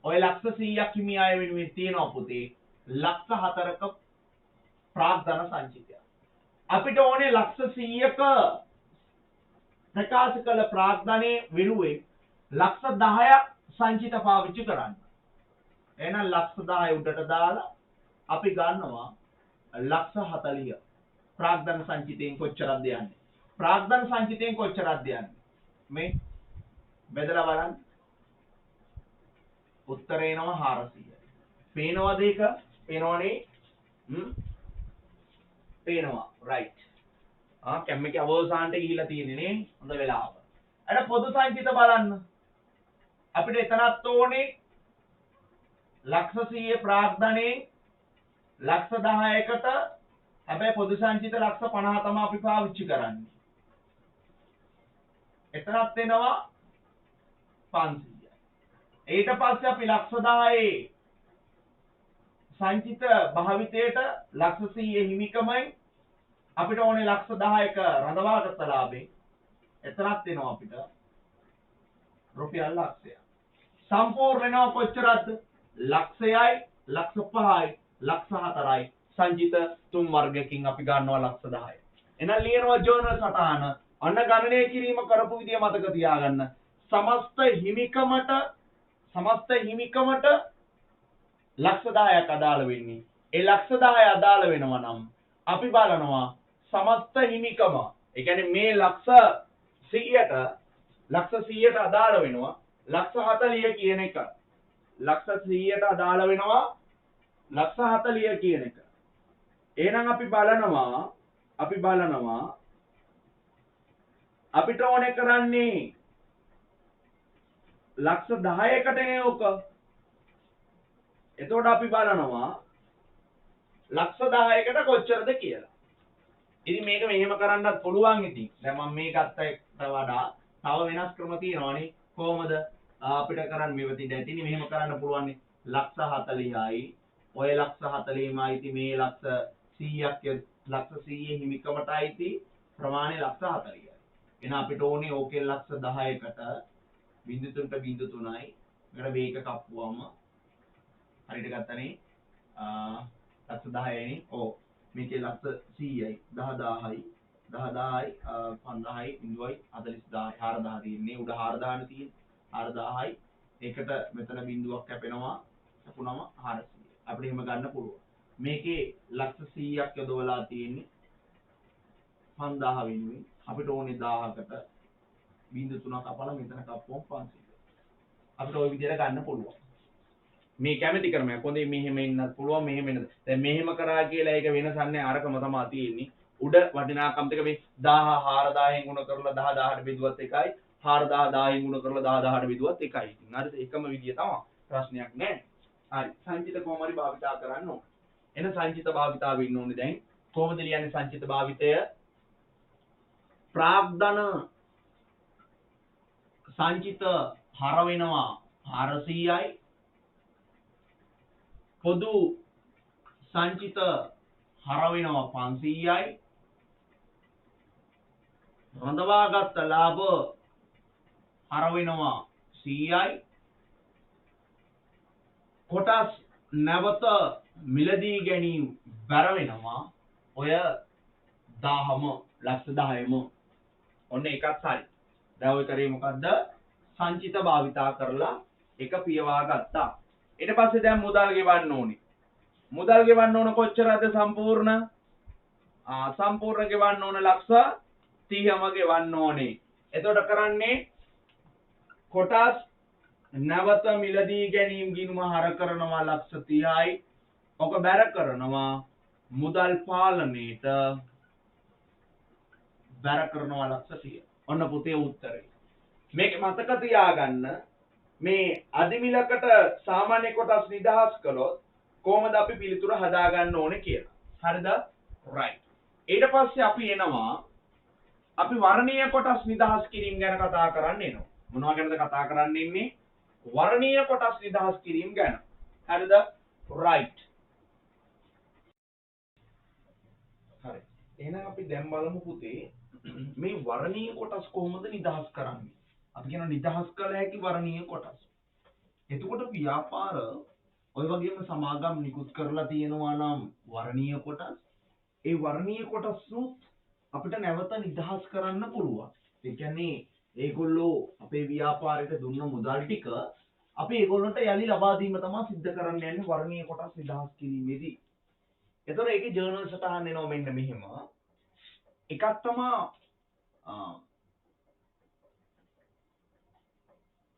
ඔය ලක්ෂ 100ක් හිමි අය වෙනුවෙන් තියෙනවා පුතේ ලක්ෂ 4ක ප්‍රාග්ධන සංචිතය. අපිට ඕනේ ලක්ෂ 100ක ප්‍රකාශ කළ ප්‍රාග්ධනයේ වෙනුවෙන් ලක්ෂ 10ක් සංචිත පාවිච්චි කරන්න. එහෙනම් ලක්ෂ 10 උඩට දාලා අපි ගන්නවා ලක්ෂ 40. ප්‍රාග්ධන සංචිතයෙන් කොච්චරක්ද යන්නේ? ප්‍රාග්ධන සංචිතයෙන් කොච්චරක්ද යන්නේ? මේ බෙදලා බලන්න. උත්තරේ එනවා 400. පේනවද ඒක? පේනවනේ? පේනවා. right. කැම් එකේ අවසානට ගිහිල්ලා තියෙන්නේ නේ. හොඳ වෙලාව. අර පොදු සංචිත බලන්න. අපිට එතනත් ඕනේ ලක්ෂ 100 ප්‍රාග්ධනයේ ලක්ෂ 10කට හැබැයි පොදු සංචිත ලක්ෂ 50 තමයි අපි පාවිච්චි කරන්නේ. එතනත් වෙනවා 500යි. ඊට පස්සේ අපි ලක්ෂ 10 සංචිත භාවිතයට ලක්ෂ 100 හිමිකමයි අපිට ඕනේ ලක්ෂ 10ක රඳවාගත් ලාභේ. එතනත් වෙනවා අපිට රුපියල් ලක්ෂයක්. සම්පූර්ණ වෙනවා කොච්චරද? ලක්ෂයයි, ලක්ෂ 5යි, ලක්ෂ 4යි. සංචිත තුන් වර්ගයකින් අපි ගන්නවා ලක්ෂ 10. එහෙනම් ලියනවා ජර්නල් සටහන. අන්න ගණනය කිරීම කරපු විදිය මතක තියාගන්න. සමස්ත හිමිකමට ලක්ෂ 10ක් අදාළ වෙන්නේ. ඒ ලක්ෂ 10 අදාළ වෙනවා නම් අපි බලනවා සමස්ත හිමිකම. ඒ කියන්නේ මේ ලක්ෂ 100ට අදාළ වෙනවා ලක්ෂ 40 කියන එක. ලක්ෂ 100ට අදාළ වෙනවා ලක්ෂ 40 කියන එක. එහෙනම් අපි බලනවා අපිට ඕනේ කරන්නේ ලක්ෂ 10කට නේ ඔක. එතකොට අපි බලනවා ලක්ෂ 10කට කොච්චරද කියලා. ඉතින් මේක මෙහෙම කරන්නත් පුළුවන් ඉතින්. දැන් මම මේ ගත්තට වඩා තව වෙනස් ක්‍රම තියෙනවානේ. කොහොමද අපිට කරන්න මෙවතින් දැන් මෙහෙම කරන්න පුළුවන්. ලක්ෂ 40යි ඔය ලක්ෂ 40යි ඉතින් මේ ලක්ෂ 100ක් ලක්ෂ 100 හිමිකමට අයිති ප්‍රමාණය ලක්ෂ 40යි. එහෙනම් අපිට ඕනේ ඕකේ ලක්ෂ 10කට 0.03යි. මෙතන මේක කප්පුවම හරියට ගත්තනේ ලක්ෂ 10යිනේ. ඔව් මේකේ ලක්ෂ 100යි 10000යි 5000යි 0යි 40000යි 4000 තියෙන්නේ. උඩ 4000 නේ තියෙන්නේ. 4000යි ඒකට මෙතන බිඳුවක් කැපෙනවා. කැපුණම 400. අපිට එහෙම ගන්න පුළුවන්. මේකේ ලක්ෂ 100ක් යොදවලා තියෙන්නේ 5000 වෙනුවෙන් අපිට ඕනේ 1000කට 0.3 කපලා මෙතන කපුවම 500. අපිට ওই විදිහට ගන්න පුළුවන්. මේ කැමැති ක්‍රමයක්. හොඳේ මෙහෙම ඉන්නත් පුළුවන් මෙහෙම ඉන්නත්. දැන් මෙහෙම කරා කියලා ඒක වෙනසක් නැහැ. අරකම තමයි තියෙන්නේ. උඩ වටිනාකම් දෙක මේ 1000 4000න් ගුණ කරලා 10000ට බෙදුවත් එකයි 4000 1000න් ගුණ කරලා 10000ට බෙදුවත් එකයි. හරිද? එකම විදිය තමයි. ප්‍රශ්නයක් නැහැ. හරි. සංචිත කොහොම හරි භාවිතා කරන්න ඕනේ. එන සංචිත භාවිතාව ඉන්න ඕනේ දැන්. කොහොමද ලියන්නේ සංචිත භාවිතය? ප්‍රාග්ධන සංචිත හර වෙනවා 400යි. පොදු සංචිත හර වෙනවා 500යි. රඳවාගත් ලාභ හර වෙනවා 100යි. කොටස් නැවත මිලදී ගැනීම බැර වෙනවා ඔය 10ම ලක්ෂ 10ම. ඔන්න එකත් හරි. දැන් ඔය කරේ මොකද්ද? සංචිත භාවිතා කරලා එක පියවා ගත්තා. ඊට පස්සේ දැන් මුදල් ගෙවන්න ඕනේ. මුදල් ගෙවන්න ඕන කොච්චරද සම්පූර්ණ? සම්පූර්ණ ගෙවන්න ඕන ලක්ෂ 30ම ගෙවන්න ඕනේ. එතකොට කරන්නේ කොටස් නැවත මිලදී ගැනීම ගිණුම හර කරනවා ලක්ෂ 30යි. ඔක බැර කරනවා මුදල් පාලනයේට බැර කරනවා ලක්ෂ 30. ඔන්න පුතේ උත්තරේ. මේක මතක තියාගන්න. මේ අදිමිලකට සාමාන්‍ය කොටස් නිදහස් කළොත් කොහොමද අපි පිළිතුර හදාගන්න ඕනේ කියලා. හරිද? right. ඊට පස්සේ අපි එනවා අපි වර්ණීය කොටස් නිදහස් කිරීම ගැන කතා කරන්න එනවා. මොනවා ගැනද කතා කරන්න ඉන්නේ? වර්ණීය කොටස් නිදහස් කිරීම ගැන. හරිද? right. හරි. එහෙනම් අපි දැන් බලමු පුතේ මේ වර්ණීය කොටස් කොහොමද නිදහස් කරන්නේ? අපි කියන නිදහස් කළ හැකි වර්ණීය කොටස්. එතකොට ව්‍යාපාර ඔය වගේම සමාගම් නිකුත් කරලා තියෙනවා නම් වර්ණීය කොටස්. ඒ වර්ණීය කොටස් අපිට නැවත නිදහස් කරන්න පුළුවන්. ඒ කියන්නේ ඒගොල්ලෝ අපේ ව්‍යාපාරයට දුන්න මුදල් ටික අපි ඒගොල්ලන්ට යලි ලබා දීම තමයි සිද්ධ කරන්න යන්නේ වර්ණීය කොටස් නිදහස් කිරීමේදී. එතකොට ඒකේ ජර්නල් සටහන් එනවා මෙන්න මෙහෙම. එකක් තමයි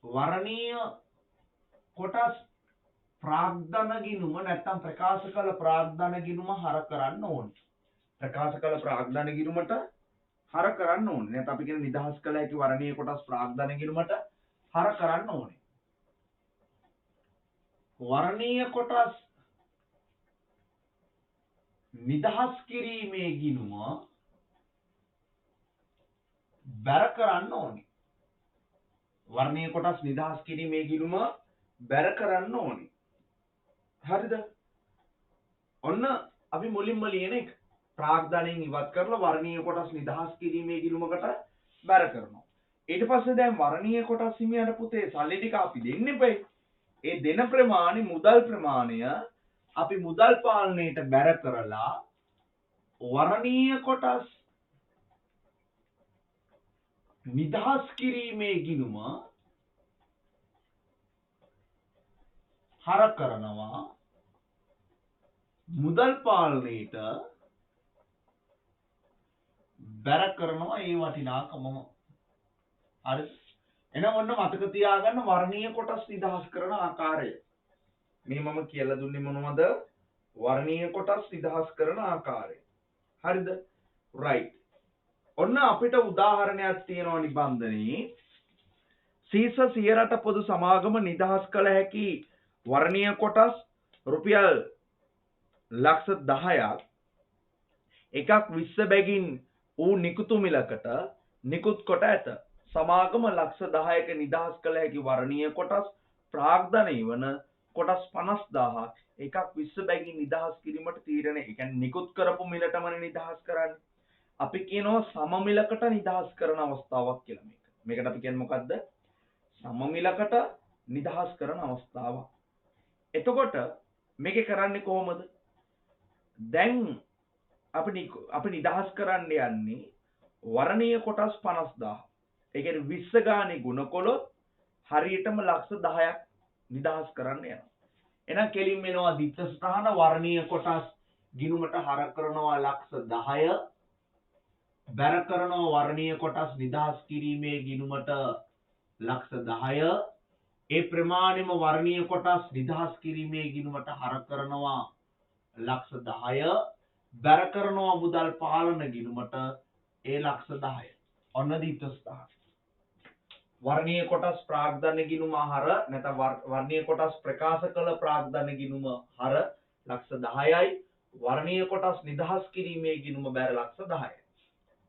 වර්ණීය කොටස් ප්‍රාග්ධන ගිණුම නැත්නම් ප්‍රකාශ කළ ප්‍රාග්ධන ගිණුම හර කරන්න ඕනේ. ප්‍රකාශ කළ ප්‍රාග්ධන ගිණුමට හර කරන්න ඕනේ. නැත්නම් අපි කියන නිදහස් කළ හැකි වර්ණීය කොටස් ප්‍රාග්ධන ගිණුමට හර කරන්න ඕනේ. වර්ණීය කොටස් නිදහස් කිරීමේ ගිණුම බැර කරන්න ඕනේ. වර්ණීය කොටස් නිදහස් කිරීමේ ගිණුම බැර කරන්න ඕනේ. හරිද? ඔන්න අපි මුලින්ම ලියන එක ප්‍රාග්ධනයෙන් ඉවත් කරලා වර්ණීය කොටස් නිදහස් කිරීමේ ගිණුමකට බැර කරනවා. ඊට පස්සේ දැන් වර්ණීය කොටස් හිමියට පුතේ සල්ලි ටික අපි දෙන්න එපේ. ඒ දෙන ප්‍රමාණය මුදල් ප්‍රමාණය අපි මුදල් පාලනයට බැර කරලා වර්ණීය කොටස් නිදහස් කිරීමේ ගිණුම හර කරනවා මුදල් පාලනයට බැර කරනවා ඒ වටිනාකමම. හරි. එහෙනම් ඔන්න මතක තියාගන්න වර්ණීය කොටස් නිදහස් කරන ආකාරය. මේ මම කියලා දුන්නේ මොනවද? වර්ණීය කොටස් නිදහස් කරන ආකාරය. හරිද? right. ඔන්න අපිට උදාහරණයක් තියෙනවා නිබන්ධනයේ සීස සියරට පොදු සමාගම නිදහස් කළ හැකි වර්ණීය කොටස් රුපියල් ලක්ෂ 10ක් එකක් 20 බැගින් ඌ නිකුතු මිලකට නිකුත් කොට ඇත. සමාගම ලක්ෂ 10ක නිදහස් කළ හැකි වර්ණීය කොටස් ප්‍රාග්ධනය වන කොටස් 50000 එකක් 20 බැගින් නිදහස් කිරීමට තීරණය. ඒ කියන්නේ නිකුත් කරපු මිලටම නිදහස් කරන්නේ. අපි කියනවා සම මිලකට නිදහස් කරන අවස්ථාවක් කියලා මේක. මේකට අපි කියන්නේ මොකද්ද? සම මිලකට නිදහස් කරන අවස්ථාවක්. එතකොට මේකේ කරන්නේ කොහොමද? දැන් අපි නිදහස් කරන්න යන්නේ වර්ණීය කොටස් 50000. ඒ කියන්නේ 20 ගානේ ගුණ කළොත් හරියටම ලක්ෂ 10ක් නිදහස් කරන්න යනවා. එහෙනම් කෙලින් වෙනවා දිත්ත ස්ථාන වර්ණීය කොටස් ගිණුමට හර කරනවා ලක්ෂ 10 බැර කරනවා වර්ණීය කොටස් නිදහස් කිරීමේ ගිණුමට ලක්ෂ 10 ඒ ප්‍රමාණයම වර්ණීය කොටස් නිදහස් කිරීමේ ගිණුමට හර කරනවා ලක්ෂ 10 බැර කරනවා මුදල් පාලන ගිණුමට ඒ ලක්ෂ 10 ඔන්න දිත්ත ස්ථාන වර්ණීය කොටස් ප්‍රාග්ධන ගිණුම හර නැත්නම් වර්ණීය කොටස් ප්‍රකාශ කළ ප්‍රාග්ධන ගිණුම හර ලක්ෂ 10යි වර්ණීය කොටස් නිදහස් කිරීමේ ගිණුම බැර ලක්ෂ 10යි.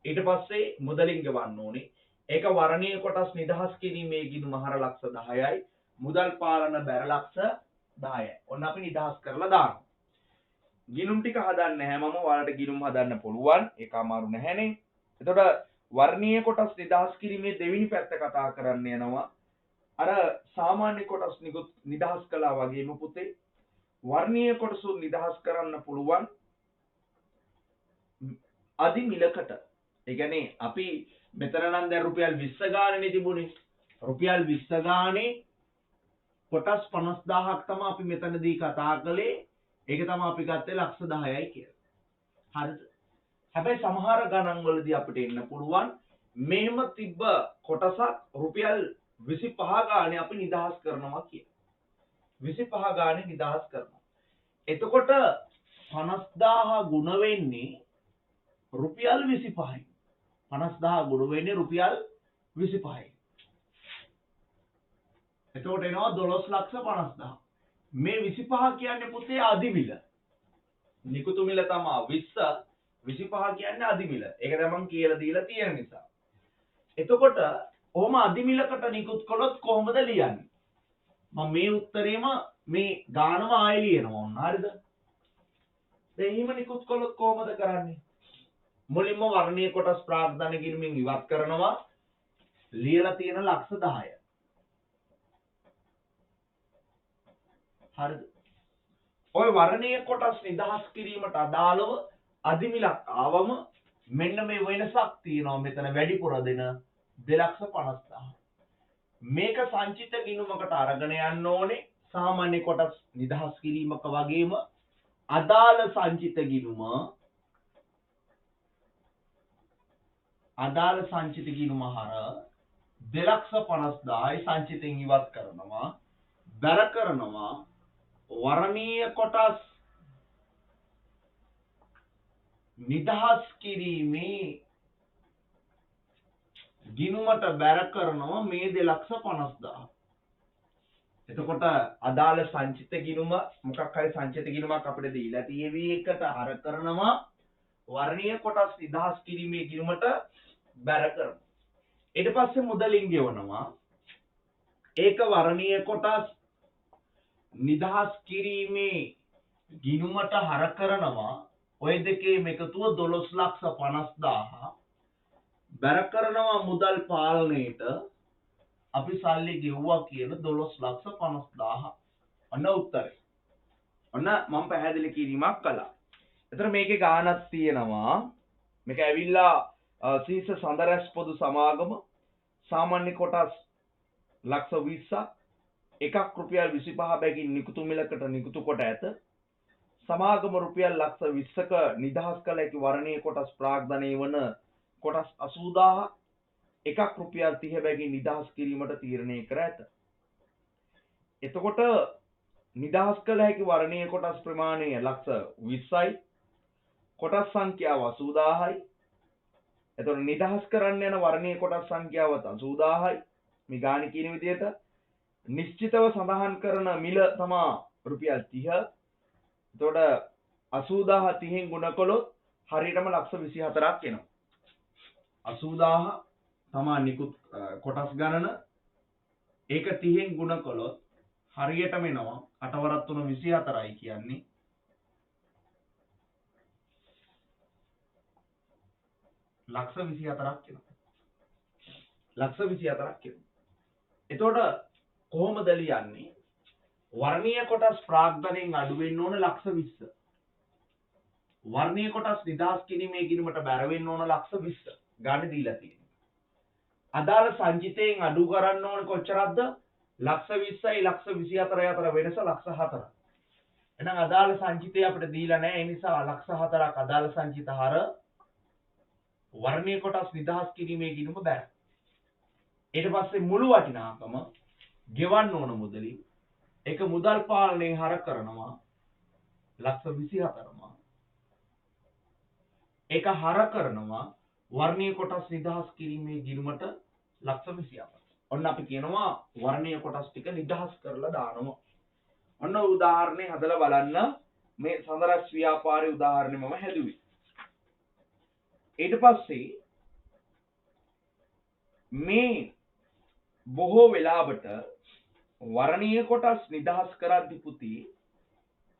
ඊට පස්සේ මුදලින් ගෙවන්න ඕනේ. ඒක වර්ණීය කොටස් නිදහස් කිරීමේ ගිණුම හර ලක්ෂ 10යි මුදල් පාලන බැර ලක්ෂ 10යි. ඔන්න අපි නිදහස් කරලා දානවා. ගිණුම් ටික හදන්න නැහැ මම ඔයාලට ගිණුම් හදන්න පුළුවන්. ඒක අමාරු නැහැනේ. එතකොට වර්ණීය කොටස් නිදහස් කිරීමේ දෙවෙනි පැත්ත කතා කරන්න යනවා. අර සාමාන්‍ය කොටස් නිදහස් කළා වගේම පුතේ වර්ණීය කොටස නිදහස් කරන්න පුළුවන් අදි මිලකට. ඒ කියන්නේ අපි මෙතන නම් දැන් රුපියල් 20 ගානේ තිබුණේ. රුපියල් 20 ගානේ කොටස් 50000ක් තමයි අපි මෙතනදී කතා කළේ. ඒක තමයි අපි ගත්තේ ලක්ෂ 10යි කියලා. හරිද? හැබැයි සමහර ගණන් වලදී අපිට එන්න පුළුවන් මෙහෙම තිබ්බ කොටසක් රුපියල් 25 ගානේ අපි නිදහස් කරනවා කියලා. 25 ගානේ නිදහස් කරනවා. එතකොට 50000 ගුණ වෙන්නේ රුපියල් 25යි. 50000 ගුණ වෙන්නේ රුපියල් 25යි. එතකොට එනවා 12,50,000. මේ 25 කියන්නේ පුතේ අදි මිල. නිකුතු මිල තමයි 20 25 කියන්නේ අදි මිල. ඒක තමයි මම කියලා දීලා තියෙන නිසා. එතකොට කොහොම අදි මිලකට නිකුත් කළොත් කොහොමද ලියන්නේ? මම මේ උත්තරේම මේ ගානම ආයෙ ලියනවා ඕන. හරිද? දැන් එහෙම නිකුත් කළොත් කොහොමද කරන්නේ? මුලින්ම වර්ණීය කොටස් ප්‍රාග්ධන ගිණුමින් ඉවත් කරනවා. ලියලා තියෙන ලක්ෂ 10. හරිද? ඔය වර්ණීය කොටස් නිදහස් කිරීමට අදාළව අදිමිලක් ආවම මෙන්න මේ වෙනසක් තියෙනවා මෙතන වැඩිපුර දෙන 2,50,000. මේක සංචිත ගිණුමකට අරගෙන යන්න ඕනේ. සාමාන්‍ය කොටස් නිදහස් කිරීමක වගේම අදාළ සංචිත ගිණුම හර 2,50,000යි සංචිතෙන් ඉවත් කරනවා. බැර කරනවා වර්ණීය කොටස් නිදහස් කිරීමේ ගිණුමට බැර කරනවා මේ 2,50,000. එතකොට අදාළ සංචිත ගිණුම මොකක් හරි සංචිත ගිණුමක් අපිට දීලා තියෙවි එකට අර කරනවා වර්ණීය කොටස් නිදහස් කිරීමේ ගිණුමට බැර කරනවා. ඊට පස්සේ මුදලින් ගෙවනවා ඒක වර්ණීය කොටස් නිදහස් කිරීමේ ගිණුමට හර කරනවා. ඔය දෙකේම එකතුව 12,50,000 බැර කරනවා මුදල් පාලනයේට අපි සල්ලි ගෙව්වා කියන 12,50,000. ඔන්න උත්තරේ. ඔන්න මම පැහැදිලි කිරීමක් කළා. එතන මේකේ ගාණක් තියෙනවා. මේක ඇවිල්ලා සීස සඳරැස් පොදු සමාගම සාමාන්‍ය කොටස් ලක්ෂ 20ක් එකක් රුපියල් 25 බැගින් නිකුතු මිලකට නිකුතු කොට ඇත. සමාගම රුපියල් ලක්ෂ 20ක නිදහස් කළ හැකි වර්ණීය කොටස් ප්‍රාග්ධනය වන කොටස් 80000 එකක් රුපියල් 30 බැගින් නිදහස් කිරීමට තීරණය කර ඇත. එතකොට නිදහස් කළ හැකි වර්ණීය කොටස් ප්‍රමාණය ලක්ෂ 20යි. කොටස් සංඛ්‍යාව 80000යි. එතකොට නිදහස් කරන්න යන වර්ණීය කොටස් සංඛ්‍යාව 80000යි. මේ ගාණ කියන විදිහට නිශ්චිතව සඳහන් කරන මිල තමා රුපියල් 30. එතකොට 80000 30න් ගුණ කළොත් හරියටම ලක්ෂ 24ක් එනවා. 80000 තමා නිකුත් කොටස් ගණන. ඒක 30න් ගුණ කළොත් හරියටම එනවා 8 වරක් 3 24යි කියන්නේ ලක්ෂ 24ක් එනවා. ලක්ෂ 24ක් එනවා. එතකොට කොහොමද ලියන්නේ? වර්ණීය කොටස් ප්‍රාග්ධනයෙන් අඩු වෙන්න ඕන ලක්ෂ 20. වර්ණීය කොටස් නිදහස් කිරීමේ ගිණුමට බැර වෙන්න ඕන ලක්ෂ 20. ගන්න දීලා තියෙනවා. අදාළ සංචිතයෙන් අඩු කරන්න ඕන කොච්චරක්ද? ලක්ෂ 20යි ලක්ෂ 24යි අතර වෙනස ලක්ෂ 4ක්. එහෙනම් අදාළ සංචිතය අපිට දීලා නැහැ. ඒ නිසා ලක්ෂ 4ක් අදාළ සංචිත හර වර්ණීය කොටස් නිදහස් කිරීමේ ගිණුම බැර. ඊට පස්සේ මුළු වටිනාකම ගෙවන්න ඕන මුදලින් ඒක මුදල් පාලනයෙන් හර කරනවා ලක්ෂ 24ම. ඒක හර කරනවා වර්ණීය කොටස් නිදහස් කිරීමේ ගිණුමට ලක්ෂ 24. ඔන්න අපි කියනවා වර්ණීය කොටස් ටික නිදහස් කරලා දානවා. ඔන්න උදාහරණේ හදලා බලන්න. මේ සඳරස් ව්‍යාපාරයේ උදාහරණේ මම හැදුවේ. ඊට පස්සේ මේ බොහෝ වෙලාවට වර්ණීය කොටස් නිදහස් කරද්දී පුතේ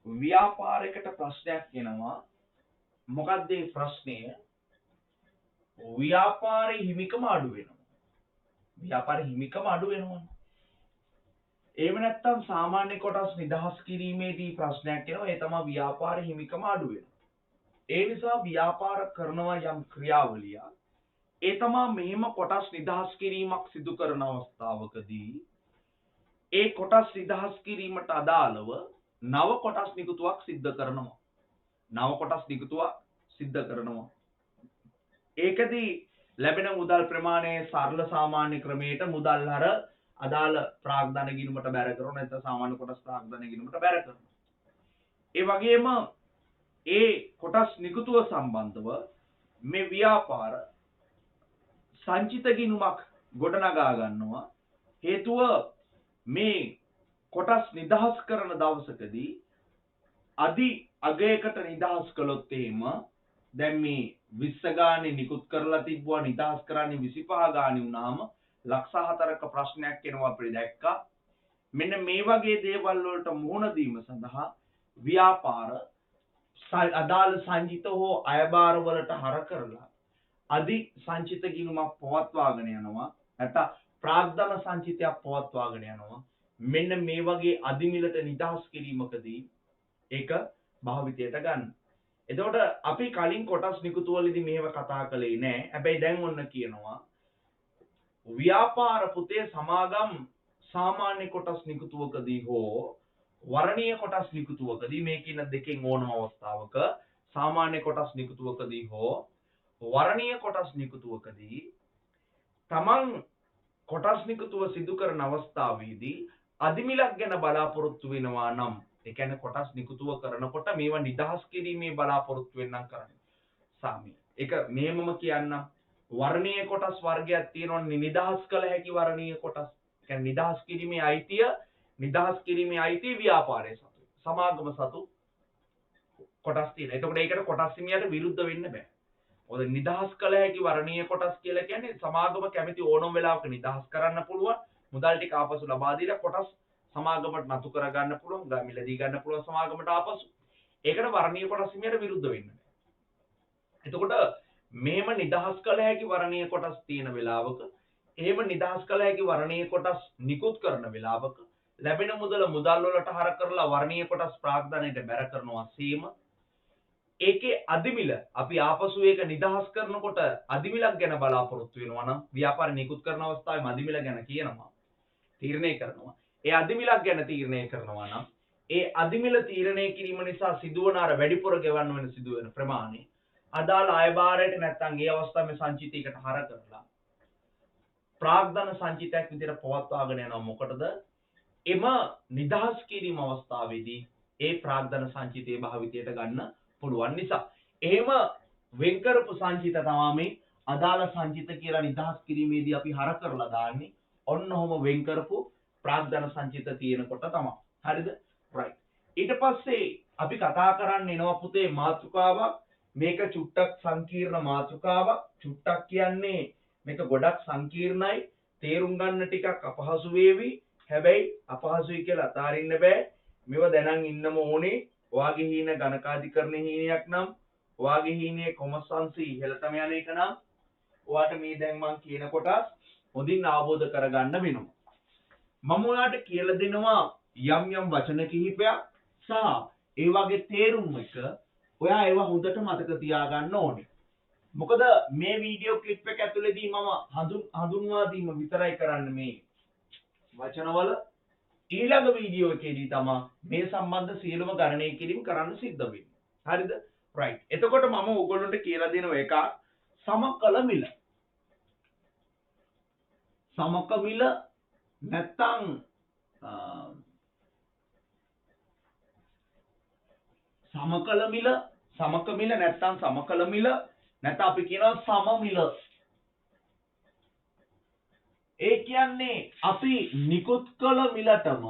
ව්‍යාපාරයකට ප්‍රශ්නයක් එනවා. මොකක්ද ඒ ප්‍රශ්නය? ව්‍යාපාරේ හිමිකම අඩු වෙනවා. ව්‍යාපාරේ හිමිකම අඩු වෙනවා. එහෙම නැත්නම් සාමාන්‍ය කොටස් නිදහස් කිරීමේදී ප්‍රශ්නයක් එනවා. ඒ තමයි ව්‍යාපාරේ හිමිකම අඩු වෙනවා. ඒ නිසා ව්‍යාපාර කරනවා යම් ක්‍රියාවලියක්. ඒ තමයි මෙහෙම කොටස් නිදහස් කිරීමක් සිදු කරන අවස්ථාවකදී ඒ කොටස් නිදහස් කිරීමට අදාළව නව කොටස් නිකුතුවක් සිද්ධ කරනවා. නව කොටස් නිකුතුවක් සිද්ධ කරනවා. ඒකදී ලැබෙන මුදල් ප්‍රමාණය සරල සාමාන්‍ය ක්‍රමයට මුදල් හර අදාළ ප්‍රාග්ධන ගිණුමට බැර කරනවා. නැත්නම් සාමාන්‍ය කොටස් ප්‍රාග්ධන ගිණුමට බැර කරනවා. ඒ වගේම ඒ කොටස් නිකුතුව සම්බන්ධව මේ ව්‍යාපාර සංචිත ගිණුමක් ගොඩනගා ගන්නවා. හේතුව මේ කොටස් නිදහස් කරන දවසකදී අදි අගයකට නිදහස් කළොත් එහෙම දැන් මේ 20 ගානේ නිකුත් කරලා තිබ්බුවා නිදහස් කරන්නේ 25 ගානේ වුණාම ලක්ෂ 4ක ප්‍රශ්නයක් එනවා අපිට දැක්කා. මෙන්න මේ වගේ දේවල් වලට මුහුණ දීම සඳහා ව්‍යාපාර අදාළ සංචිත හෝ අයබාර වලට හර කරලා අදි සංචිත ගිණුමක් පවත්වාගෙන යනවා. නැත්නම් ප්‍රාග්ධන සංචිතයක් පවත්වාගෙන යනවා. මෙන්න මේ වගේ අදිමිලට නිදහස් කිරීමකදී ඒක භාවිතයට ගන්න. එතකොට අපි කලින් කොටස් නිකුතු වලදී මේව කතා කළේ නෑ. හැබැයි දැන් ඔන්න කියනවා ව්‍යාපාර පුතේ සමාගම් සාමාන්‍ය කොටස් නිකුතුවකදී හෝ වර්ණීය කොටස් නිකුතුවකදී මේ කියන දෙකෙන් ඕනම අවස්ථාවක සාමාන්‍ය කොටස් නිකුතුවකදී හෝ වර්ණීය කොටස් නිකුතුවකදී තමන් කොටස් නිකුතුව සිදු කරන අවස්ථාවේදී අදිමිලක් ගැන බලාපොරොත්තු වෙනවා නම් ඒ කියන්නේ කොටස් නිකුතුව කරනකොට මේවා නිදහස් කිරීමේ බලාපොරොත්තු වෙන්නම් කරන්නේ සාමි. ඒක මෙහෙමම කියන්නම් වර්ණීය කොටස් වර්ගයක් තියෙනවනේ නිදහස් කළ හැකි වර්ණීය කොටස්. ඒ කියන්නේ නිදහස් කිරීමේ අයිතිය ව්‍යාපාරයේ සතු. සමාගම සතු කොටස් තියෙනවා. එතකොට ඒකට කොටස් හිමියට විරුද්ධ වෙන්න බෑ. මොකද නිදහස් කළ හැකි වර්ණීය කොටස් කියලා කියන්නේ සමාගම කැමති ඕනම වෙලාවක නිදහස් කරන්න පුළුවන්. මුදල් ටික ආපසු ලබා දීලා කොටස් සමාගමට නතු කර ගන්න පුළුවන්, මිලදී ගන්න පුළුවන් සමාගමට ආපසු. ඒකට වර්ණීය කොටස් හිමියට විරුද්ධ වෙන්න බෑ. එතකොට මේම නිදහස් කළ හැකි වර්ණීය කොටස් තියෙන වෙලාවක, එහෙම නිදහස් කළ හැකි වර්ණීය කොටස් නිකුත් කරන වෙලාවක ලැබෙන මුදල මුදල් වලට හර කරලා වර්ණීය කොටස් ප්‍රාග්ධනයට බැර කරනවා සීම. ඒකේ අදිමිල අපි ආපසු ඒක නිදහස් කරනකොට අදිමිලක් ගැන බලාපොරොත්තු වෙනවා නම් ව්‍යාපාර නිකුත් කරන අවස්ථාවේ අදිමිල ගැන කියනවා, තීරණය කරනවා. ඒ අදිමිලක් ගැන තීරණය කරනවා නම් ඒ අදිමිල තීරණය කිරීම නිසා සිදුවන අර වැඩිපුර ගෙවන්න වෙන සිදුවෙන ප්‍රමාණය අදාළ අයභාරයට නැත්නම් ඒ අවස්ථාවේ සංචිතයකට හර කරලා ප්‍රාග්ධන සංචිතයක් විදිහට පවත්වාගෙන යනවා. මොකටද? එම නිදහස් කිරීම අවස්ථාවේදී ඒ ප්‍රාග්ධන සංචිතයේ භාවිතයට ගන්න පුළුවන් නිසා. එහෙම වෙන් කරපු සංචිත තමයි මේ අදාළ සංචිත කියලා නිදහස් කිරීමේදී අපි හර කරලා දාන්නේ. ඔන්න ඔහොම වෙන් කරපු ප්‍රාග්ධන සංචිත තියෙනකොට තමයි. හරිද? right. ඊට පස්සේ අපි කතා කරන්නේ එනවා පුතේ මාතෘකාවක්. මේක චුට්ටක් සංකීර්ණ මාතෘකාවක්. චුට්ටක් කියන්නේ මේක ගොඩක් සංකීර්ණයි. තේරුම් ගන්න ටිකක් අපහසු වේවි. හැබැයි අපහසුයි කියලා අතාරින්න බෑ. මේව දැනන් ඉන්නම ඕනේ. ඔයාගේ හීන ගණකාධිකරණ හීනයක් නම්, ඔයාගේ හීනේ කොමර්ස් අංශي ඉහළටම යන එක නම් ඔයාට මේ දැන් මම කියන කොටස් හොඳින් අවබෝධ කරගන්න වෙනවා. මම ඔයාට කියලා දෙනවා යම් යම් වචන කිහිපයක් සහ ඒ වගේ තේරුම් එක ඔයා ඒවා හොඳට මතක තියාගන්න ඕනේ. මොකද මේ වීඩියෝ ක්ලිප් එක ඇතුළේදී මම හඳුන්වා දීම විතරයි කරන්නේ මේ වචනවල. ඊළඟ වීඩියෝ එකේදී තමයි මේ සම්බන්ධ සියලුම ගණනය කිරීම කරන්න සිද්ධ වෙන්නේ. හරිද? right. එතකොට මම ඔයගොල්ලන්ට කියලා දෙනවා එක සමකල මිල. සමකමිල නැත්තම් සමකල මිල, සමකමිල නැත්තම් සමකල මිල නැත්නම් අපි කියනවා සමමිල. ඒ කියන්නේ අපි නිකුත් කළ මිලටම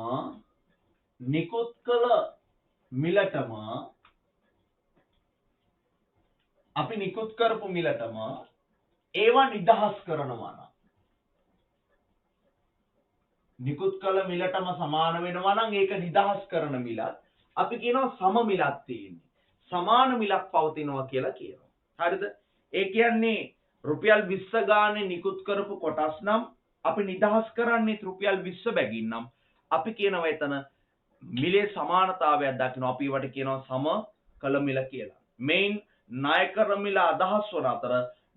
අපි නිකුත් කරපු මිලටම ඒවා නිදහස් කරනවා නම් නිකුත් කළ මිලටම සමාන වෙනවා නම් ඒක නිදහස් කරන මිලත් අපි කියනවා සම මිලක් තියෙන්නේ. සමාන මිලක් පවතිනවා කියලා කියනවා. හරිද? ඒ කියන්නේ රුපියල් 20 ගානේ නිකුත් කරපු කොටස් නම් අපි නිදහස් කරන්නේ රුපියල් 20 බැගින් නම් අපි කියනවා එතන මිලේ සමානතාවයක් දක්වනවා. අපි ඒවට කියනවා සම කළ මිල කියලා. මේන් ණයකර මිල අදහස් වන අතර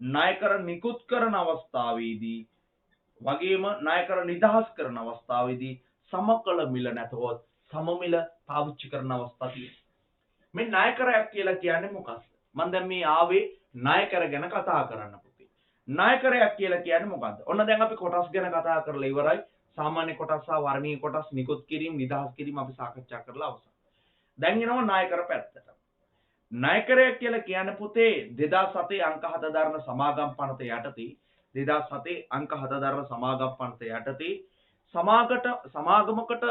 ණයකර නිකුත් කරන අවස්ථාවේදී වගේම ණයකර නිදහස් කරන අවස්ථාවේදී සමකල මිල නැතහොත් සම මිල පාවිච්චි කරන අවස්ථා තියෙනවා. මේ ණයකරයක් කියලා කියන්නේ මොකක්ද? මම දැන් මේ ආවේ ණයකර ගැන කතා කරන්න පුතේ. ණයකරයක් කියලා කියන්නේ මොකද්ද? ඔන්න දැන් අපි කොටස් ගැන කතා කරලා ඉවරයි. සාමාන්‍ය කොටස් සහ වර්ණීය කොටස් නිකුත් කිරීම, නිදහස් කිරීම අපි සාකච්ඡා කරලා අවසන්. දැන් එනවා ණයකර පැත්තට. ණයකරයක් කියලා කියන්නේ පුතේ 2007 අංක 7 දරන සමාගම් පනත යටතේ 2007 අංක 7 දරන සමාගම් පනත යටතේ සමාගමකට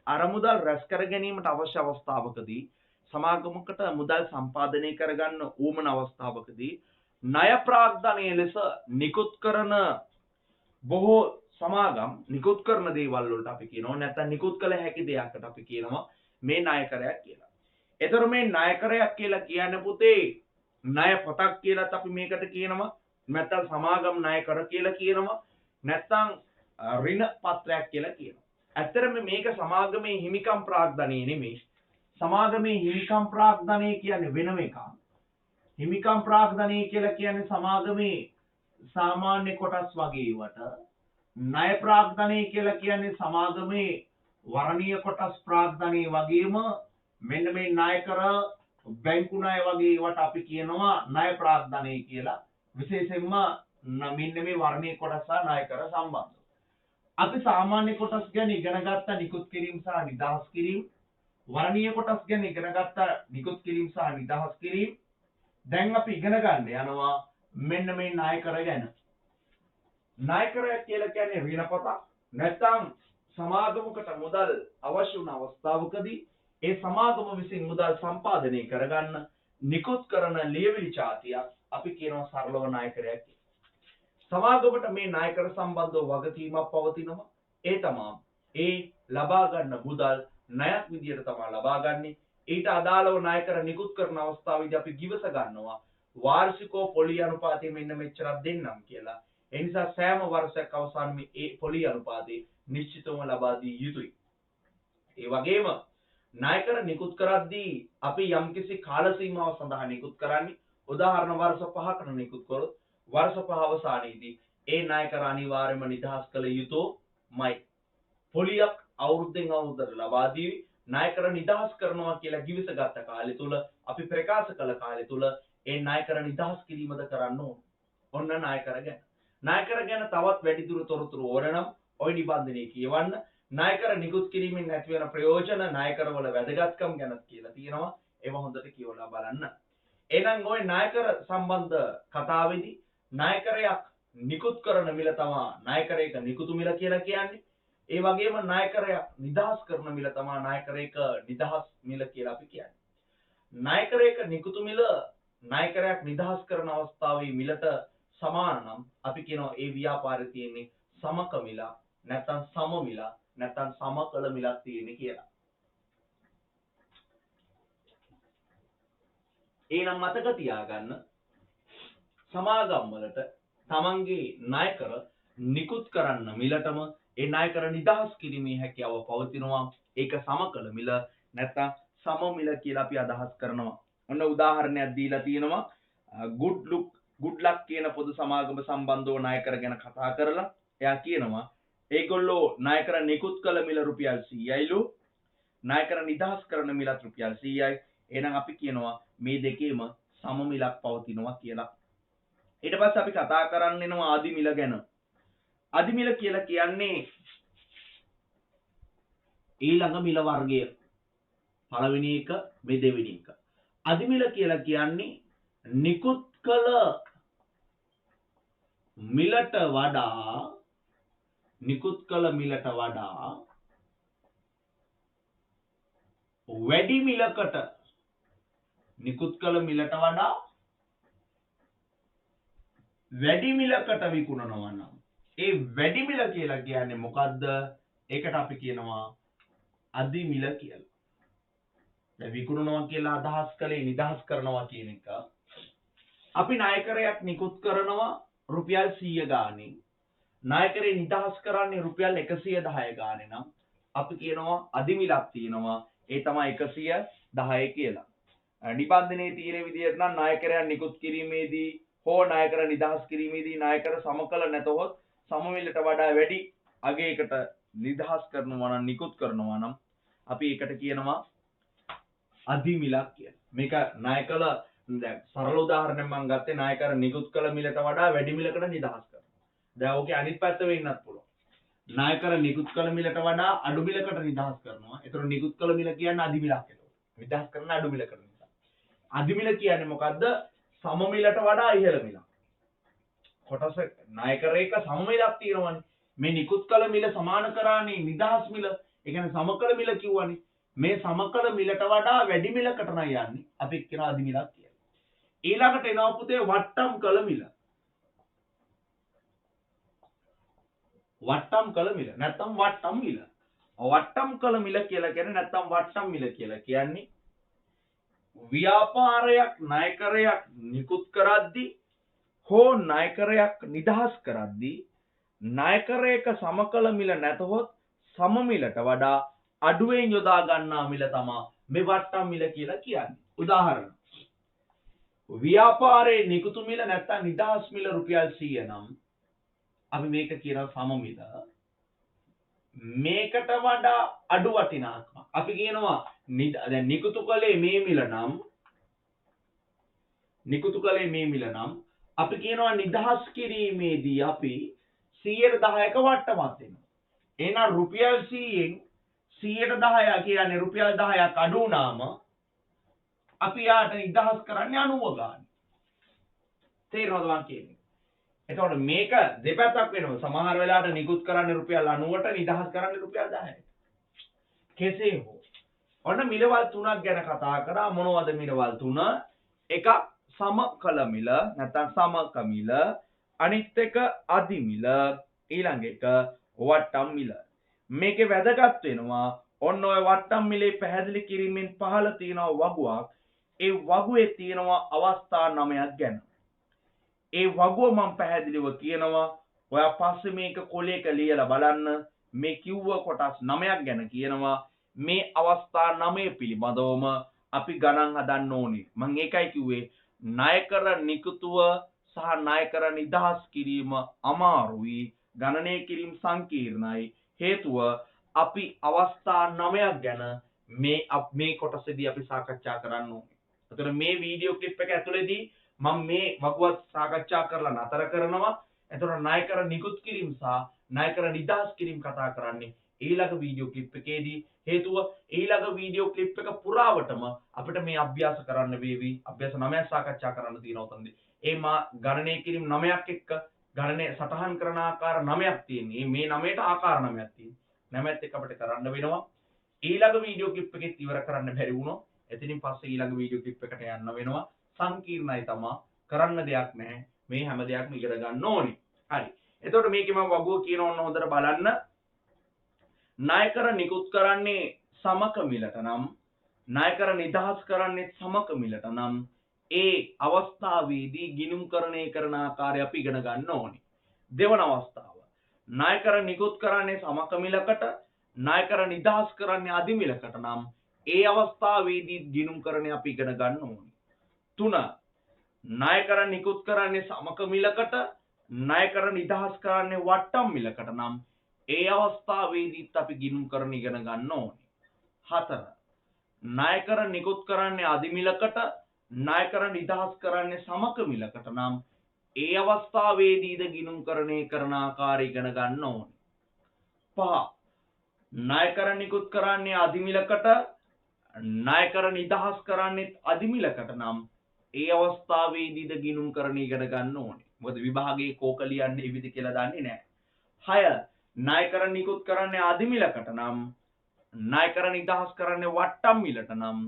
අරමුදල් රැස් කර ගැනීමට අවශ්‍ය අවස්ථාවකදී සමාගමකට මුදල් සම්පාදනය කරගන්න ඌමන අවස්ථාවකදී ණය ප්‍රාග්ධනයේ ලෙස නිකුත් කරන බොහෝ සමාගම් නිකුත් කරන දේවල් වලට අපි කියනවා නැත්නම් නිකුත් කළ හැකි දෙයකට අපි කියනවා මේ ණයකරයක් කියලා. ඒතර මේ ණයකරයක් කියලා කියන්නේ පුතේ ණය පොතක් කියලාත් අපි මේකට කියනවා. නැත්නම් සමාගම් ණයකර කියලා කියනවා. නැත්නම් ඍණ පත්‍රයක් කියලා කියනවා. ඇත්තටම මේක සමාගමේ හිමිකම් ප්‍රාග්ධනය නෙමෙයි. සමාගමේ හිමිකම් ප්‍රාග්ධනය කියන්නේ වෙනම එකක්. හිමිකම් ප්‍රාග්ධනය කියලා කියන්නේ සමාගමේ සාමාන්‍ය කොටස් වගේ වට. ණය ප්‍රාග්ධනය කියලා කියන්නේ සමාගමේ වර්ණීය කොටස් ප්‍රාග්ධනය වගේම මෙන්න මේ ණයකර බැංකු ණය වගේ ඒවට අපි කියනවා ණය ප්‍රාග්ධනය කියලා. විශේෂයෙන්ම මෙන්න මේ වර්ණීය කොටස් සහ ණයකර සම්බන්ධව. අපි සාමාන්‍ය කොටස් ගැන ඉගෙන ගත්ත නිකුත් කිරීම සහ නිදහස් කිරීම, වර්ණීය කොටස් ගැන ඉගෙන ගත්ත නිකුත් කිරීම සහ නිදහස් කිරීම. දැන් අපි ඉගෙන ගන්න යනවා මෙන්න මේ ණයකර ගැන. ණයකරයක් කියලා කියන්නේ ඍණ පොතක්. නැත්නම් සමාගමකට මුදල් අවශ්‍ය වන අවස්ථාවකදී ඒ සමාගම විසින් මුදල් සම්පාදනය කරගන්න නිකුත් කරන ලියවිලි චාතියක් අපි කියනවා සරලව ණයකරයක් කියලා. සමාගමට මේ ණයකර සම්බන්ධව වගකීමක් පවතිනවා. ඒ තමයි ඒ ලබා ගන්න මුදල් ණයක් විදියට තමයි ලබා ගන්නේ. ඊට අදාළව ණය කර නිකුත් කරන අවස්ථාවේදී අපි ගිවිස ගන්නවා වාර්ෂිකෝ පොලි අනුපාතය මෙන්න මෙච්චරක් දෙන්නම් කියලා. ඒ නිසා සෑම වර්ෂයක් අවසානයේ ඒ පොලි අනුපාතය නිශ්චිතවම ලබා දිය යුතුයි. ඒ වගේම ණයකර නිකුත් කරද්දී අපි යම්කිසි කාල සීමාවක් සඳහා නිකුත් කරන්නේ උදාහරණ වර්ෂ 5කට නිකුත් කරොත් වර්ෂ 5 අවසානයේදී ඒ ණයකර අනිවාර්යයෙන්ම නිදහස් කළ යුතුමයි. පොලියක් අවුරුද්දෙන් අවුරුද්දට ලබා දී ණයකර නිදහස් කරනවා කියලා ගිවිස ගත්ත කාලය තුල අපි ප්‍රකාශ කළ කාලය තුල ඒ ණයකර නිදහස් කිරීමද කරන්න ඕන. ඔන්න ණයකර ගැන. ණයකර ගැන තවත් වැඩිදුර තොරතුරු ඕන නම් ওই නිබන්ධනයේ කියවන්න. ණයකර නිකුත් කිරීමෙන් ඇති වෙන ප්‍රයෝජන ණයකර වල වැදගත්කම් ගැන කියලා තියෙනවා. ඒව හොඳට කියවලා බලන්න. එහෙනම් ওই ණයකර සම්බන්ධ කතාවේදී ණයකරයක් නිකුත් කරන මිල තමයි ණයකරයක නිකුතු මිල කියලා කියන්නේ. ඒ වගේම ණයකරයක් නිදහස් කරන මිල තමයි ණයකරයක නිදහස් මිල කියලා අපි කියන්නේ. ණයකරයක නිකුතු මිල ණයකරයක් නිදහස් කරන අවස්ථාවේ මිලට සමාන නම් අපි කියනවා ඒ ව්‍යාපාරයේ තියෙන්නේ සමක මිල නැත්නම් සම මිල නැත්නම් සමකල මිලක් තියෙන්නේ කියලා. එහෙනම් මතක තියාගන්න සමාගම් වලට තමන්ගේ ණයකර නිකුත් කරන්න මිලටම ඒ ණයකර නිදහස් කිරීමේ හැකියාව පවතිනවා. ඒක සමකල මිල නැත්නම් සම මිල කියලා අපි අදහස් කරනවා. ඔන්න උදාහරණයක් දීලා තියෙනවා good luck කියන පොදු සමාගම සම්බන්ධව ණයකර ගැන කතා කරලා එයා කියනවා ඒගොල්ලෝ ණයකර නිකුත් කළ මිල රුපියල් 100යිලු ණයකර නිදහස් කරන මිලත් රුපියල් 100යි. එහෙනම් අපි කියනවා මේ දෙකේම සම මිලක් පවතිනවා කියලා. ඊට පස්සේ අපි කතා කරන්න එනවා ආදි මිල ගැන. ආදි මිල කියලා කියන්නේ ඊළඟ මිල වර්ගය. පළවෙනි එක මේ දෙවෙනි එක. ආදි මිල කියලා කියන්නේ නිකුත් කළ මිලට වඩා වැඩි මිලකට නිකුත් කළ මිලට වඩා වැඩි මිලකට විකුණනවා නම් ඒ වැඩි මිල කියලා කියන්නේ මොකද්ද? ඒකට අපි කියනවා අධි මිල කියලා. දැන් විකුණනවා කියලා අදහස් කළේ නිදහස් කරනවා කියන එක. අපි ණයකරයක් නිකුත් කරනවා රුපියල් 100 ගානේ. ණයකරේ නිදහස් කරන්නේ රුපියල් 110 ගානේ නම් අපි කියනවා අධි මිලක් තියෙනවා. ඒ තමයි 110 කියලා. නිබන්ධනයේ තියෙන විදිහට නම් ණයකරයක් නිකුත් කිරීමේදී හෝ ණයකර නිදහස් කිරීමේදී ණයකර සමකල නැතහොත් සම මිලට වඩා වැඩි අගයකට නිදහස් කරනවා නම් නිකුත් කරනවා නම් අපි ඒකට කියනවා අධි මිලක් කියලා. මේක ණයකල දැන් සරල උදාහරණයක් මම ගත්තේ ණයකර නිකුත් කළ මිලට වඩා වැඩි මිලකට නිදහස් කරනවා. දැන් ඕකේ අනිත් පැත්ත වෙන්නත් පුළුවන්. ණයකර නිකුත් කළ මිලට වඩා අඩු මිලකට නිදහස් කරනවා. ඒතර නිකුත් කළ මිල කියන්නේ අධි මිලක් එතකොට. නිදහස් කරන අඩු මිලකට නිදහස්. අධි මිල කියන්නේ මොකද්ද? සම මිලට වඩා ඉහළ මිලක්. කොටස ණයකරයක සම මිලක් තියෙනවනේ. මේ නිකුත් කළ මිල සමාන කරානේ නිදහස් මිල. ඒ කියන්නේ සමකල මිල කිව්වනේ. මේ සමකල මිලට වඩා වැඩි මිලකට නම් යන්නේ. අපි කියනවා අධි මිලක් කියලා. ඊළඟට එනවා පුතේ වට්ටම් කළ මිල. වට්ටම් කළ මිල නැත්නම් වට්ටම් මිල. වට්ටම් කළ මිල කියලා කියන්නේ නැත්නම් වට්ටම් මිල කියලා කියන්නේ ව්‍යාපාරයක් ණයකරයක් නිකුත් කරද්දී හෝ ණයකරයක් නිදහස් කරද්දී ණයකරයක සමකල මිල නැතහොත් සම මිලට වඩා අඩුවෙන් යොදා ගන්නා මිල තමයි මේ වට්ටම් මිල කියලා කියන්නේ. උදාහරණ ව්‍යාපාරයේ නිකුතු මිල නැත්නම් නිදහස් මිල රුපියල් 100 නම් අපි මේක කියනවා සම මිල. මේකට වඩා අඩු වටිනාකමක්. අපි කියනවා දැන් නිකුතු කලේ මේ මිල නම් අපි කියනවා නිදහස් කිරීමේදී අපි 110ක වට්ටමක් දෙනවා. එහෙනම් රුපියල් 100න් 110 කියන්නේ රුපියල් 10ක් අඩු වුණාම අපි යාට නිදහස් කරන්නේ 90 ගානේ. තේරෙනවද මං කියන්නේ? එතකොට මේක දෙපැත්තක් වෙනවා. සමහර වෙලාවට නිකුත් කරන්නේ රුපියල් 90ට නිදහස් කරන්නේ රුපියල් 10ට. කෙසේ හෝ ඔන්න මිලවල් තුනක් ගැන කතා කරා. මොනවද මිලවල් තුන? එකක් සමකල මිල නැත්නම් සමක මිල, අනිත් එක අධි මිල, ඊළඟ එක වට්ටම් මිල. මේකේ වැදගත් වෙනවා ඔන්න ඔය වට්ටම් මිලේ පැහැදිලි කිරීමෙන් පහළ තියෙනවා වගුවක්. ඒ වගුවේ තියෙනවා අවස්ථා 9ක් ගැන. ඒ වගුව මම පැහැදිලිව කියනවා. ඔයා පස්සේ මේක කොලයක ලියලා බලන්න. මේ කිව්ව කොටස් 9ක් ගැන කියනවා. මේ අවස්ථා 9 පිළිබඳවම අපි ගණන් හදන්න ඕනේ. මම ඒකයි කිව්වේ ණයකර නිකුතුව සහ ණයකර නිදහස් කිරීම අමාරුයි. ගණනය කිරීම සංකීර්ණයි. හේතුව අපි අවස්ථා 9ක් ගැන මේ කොටසේදී අපි සාකච්ඡා කරන්න ඕනේ. එතකොට මේ වීඩියෝ ක්ලිප් එක ඇතුළේදී මම මේ වගුවත් සාකච්ඡා කරලා නතර කරනවා. එතකොට ණයකර නිකුත් කිරීම සහ ණයකර නිදහස් කිරීම කතා කරන්නේ ඊළඟ වීඩියෝ ක්ලිප් එකේදී. හේතුව ඊළඟ වීඩියෝ ක්ලිප් එක පුරාවටම අපිට මේ අභ්‍යාස කරන්න වේවි. අභ්‍යාස 9ක් සාකච්ඡා කරන්න තියෙනවා උතනදී. ඒ මා ගණනය කිරීම 9ක් එක්ක ගණනය සටහන් කරන ආකාර 9ක් තියෙන්නේ. මේ 9ට ආකාර 9ක් තියෙන්නේ. 9ත් එක්ක අපිට කරන්න වෙනවා. ඊළඟ වීඩියෝ ක්ලිප් එකෙත් ඉවර කරන්න බැරි වුණොත් එතනින් පස්සේ ඊළඟ වීඩියෝ ක්ලිප් එකට යන්න වෙනවා. සංකීර්ණයි තමයි. කරන්න දෙයක් නැහැ. මේ හැම දෙයක්ම ඉගෙන ගන්න ඕනේ. හරි. එතකොට මේකේ මම වගුව කියන ඕන හොඳට බලන්න. ණයකර නිකුත් කරන්නේ සමක මිලට නම් ණයකර නිදහස් කරන්නේ සමක මිලට නම් ඒ අවස්ථාවේදී ගිණුම්කරණය කරන ආකාරය අපි ඉගෙන ගන්න ඕනේ. දෙවන අවස්ථාව ණයකර නිකුත් කරන්නේ සමක මිලකට ණයකර නිදහස් කරන්නේ අධි මිලකට නම් ඒ අවස්ථාවේදී ගිණුම්කරණය අපි ඉගෙන ගන්න ඕනේ. 3 ණයකර නිකුත් කරන්නේ සමක මිලකට ණයකර නිදහස් කරන්නේ වට්ටම් මිලකට නම් ඒ අවස්ථාවේදීත් අපි ගිණුම්කරණ ඉගෙන ගන්න ඕනේ. 4 ණයකර නිකුත් කරන්නේ අධි මිලකට ණයකර නිදහස් කරන්නේ සමක මිලකට නම් ඒ අවස්ථාවේදීද ගිණුම්කරණය කරන ආකාරය ඉගෙන ගන්න ඕනේ. 5 ණයකර නිකුත් කරන්නේ අධි මිලකට ණයකර නිදහස් කරන්නේ අධි මිලකට නම් ඒ අවස්ථාවේදීද ගිණුම්කරණ ඉගෙන ගන්න ඕනේ. මොකද විභාගයේ කෝක ලියන්නේ ඉවිද කියලා දන්නේ නැහැ. 6 ණයකර නිකුත් කරන්නේ අධි මිලකට නම් ණයකර නිදහස් කරන්නේ වට්ටම් මිලට නම්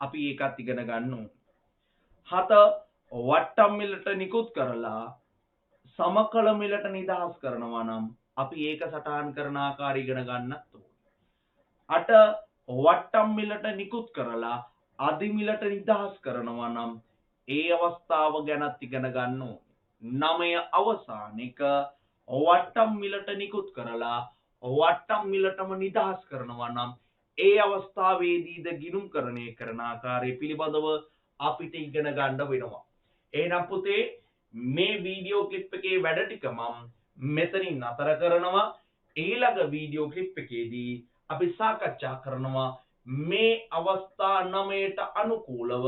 අපි ඒකත් ඉගෙන ගන්න ඕනේ. 7 වට්ටම් මිලට නිකුත් කරලා සමකල මිලට නිදහස් කරනවා නම් අපි ඒක සටහන් කරන ආකාරය ඉගෙන ගන්නත් ඕනේ. 8 වට්ටම් මිලට නිකුත් කරලා අධි මිලට නිදහස් කරනවා නම් ඒ අවස්ථාව ගැනත් ඉගෙන ගන්න ඕනේ. 9 අවසානික වට්ටම් මිලට නිකුත් කරලා වට්ටම් මිලටම නිදහස් කරනවා නම් ඒ අවස්ථාවේදීද ගිණුම්කරණය කරන ආකාරය පිළිබඳව අපිට ඉගෙන ගන්න වෙනවා. එහෙනම් පුතේ මේ වීඩියෝ ක්ලිප් එකේ වැඩ ටික මම මෙතනින් නතර කරනවා. ඊළඟ වීඩියෝ ක්ලිප් එකේදී අපි සාකච්ඡා කරනවා මේ අවස්ථා 9ට අනුකූලව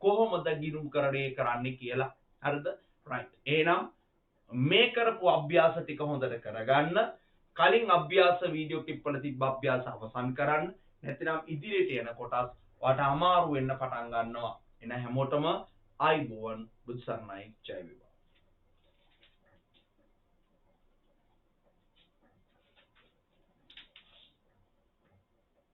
කොහොමද ගිණුම්කරණය කරන්නේ කියලා. හරිද? right. එහෙනම් මේ කරපු අභ්‍යාස ටික හොඳට කරගන්න. කලින් අභ්‍යාස වීඩියෝ ක්ලිප් වල තිබ්බ අභ්‍යාස අවසන් කරන්න. නැත්නම් ඉදිරියට යන කොටස් ඔයාලට අමාරු වෙන්න පටන් ගන්නවා. එන හැමෝටම ආයිබෝවන් බුදු සරණයි ජය වේවා.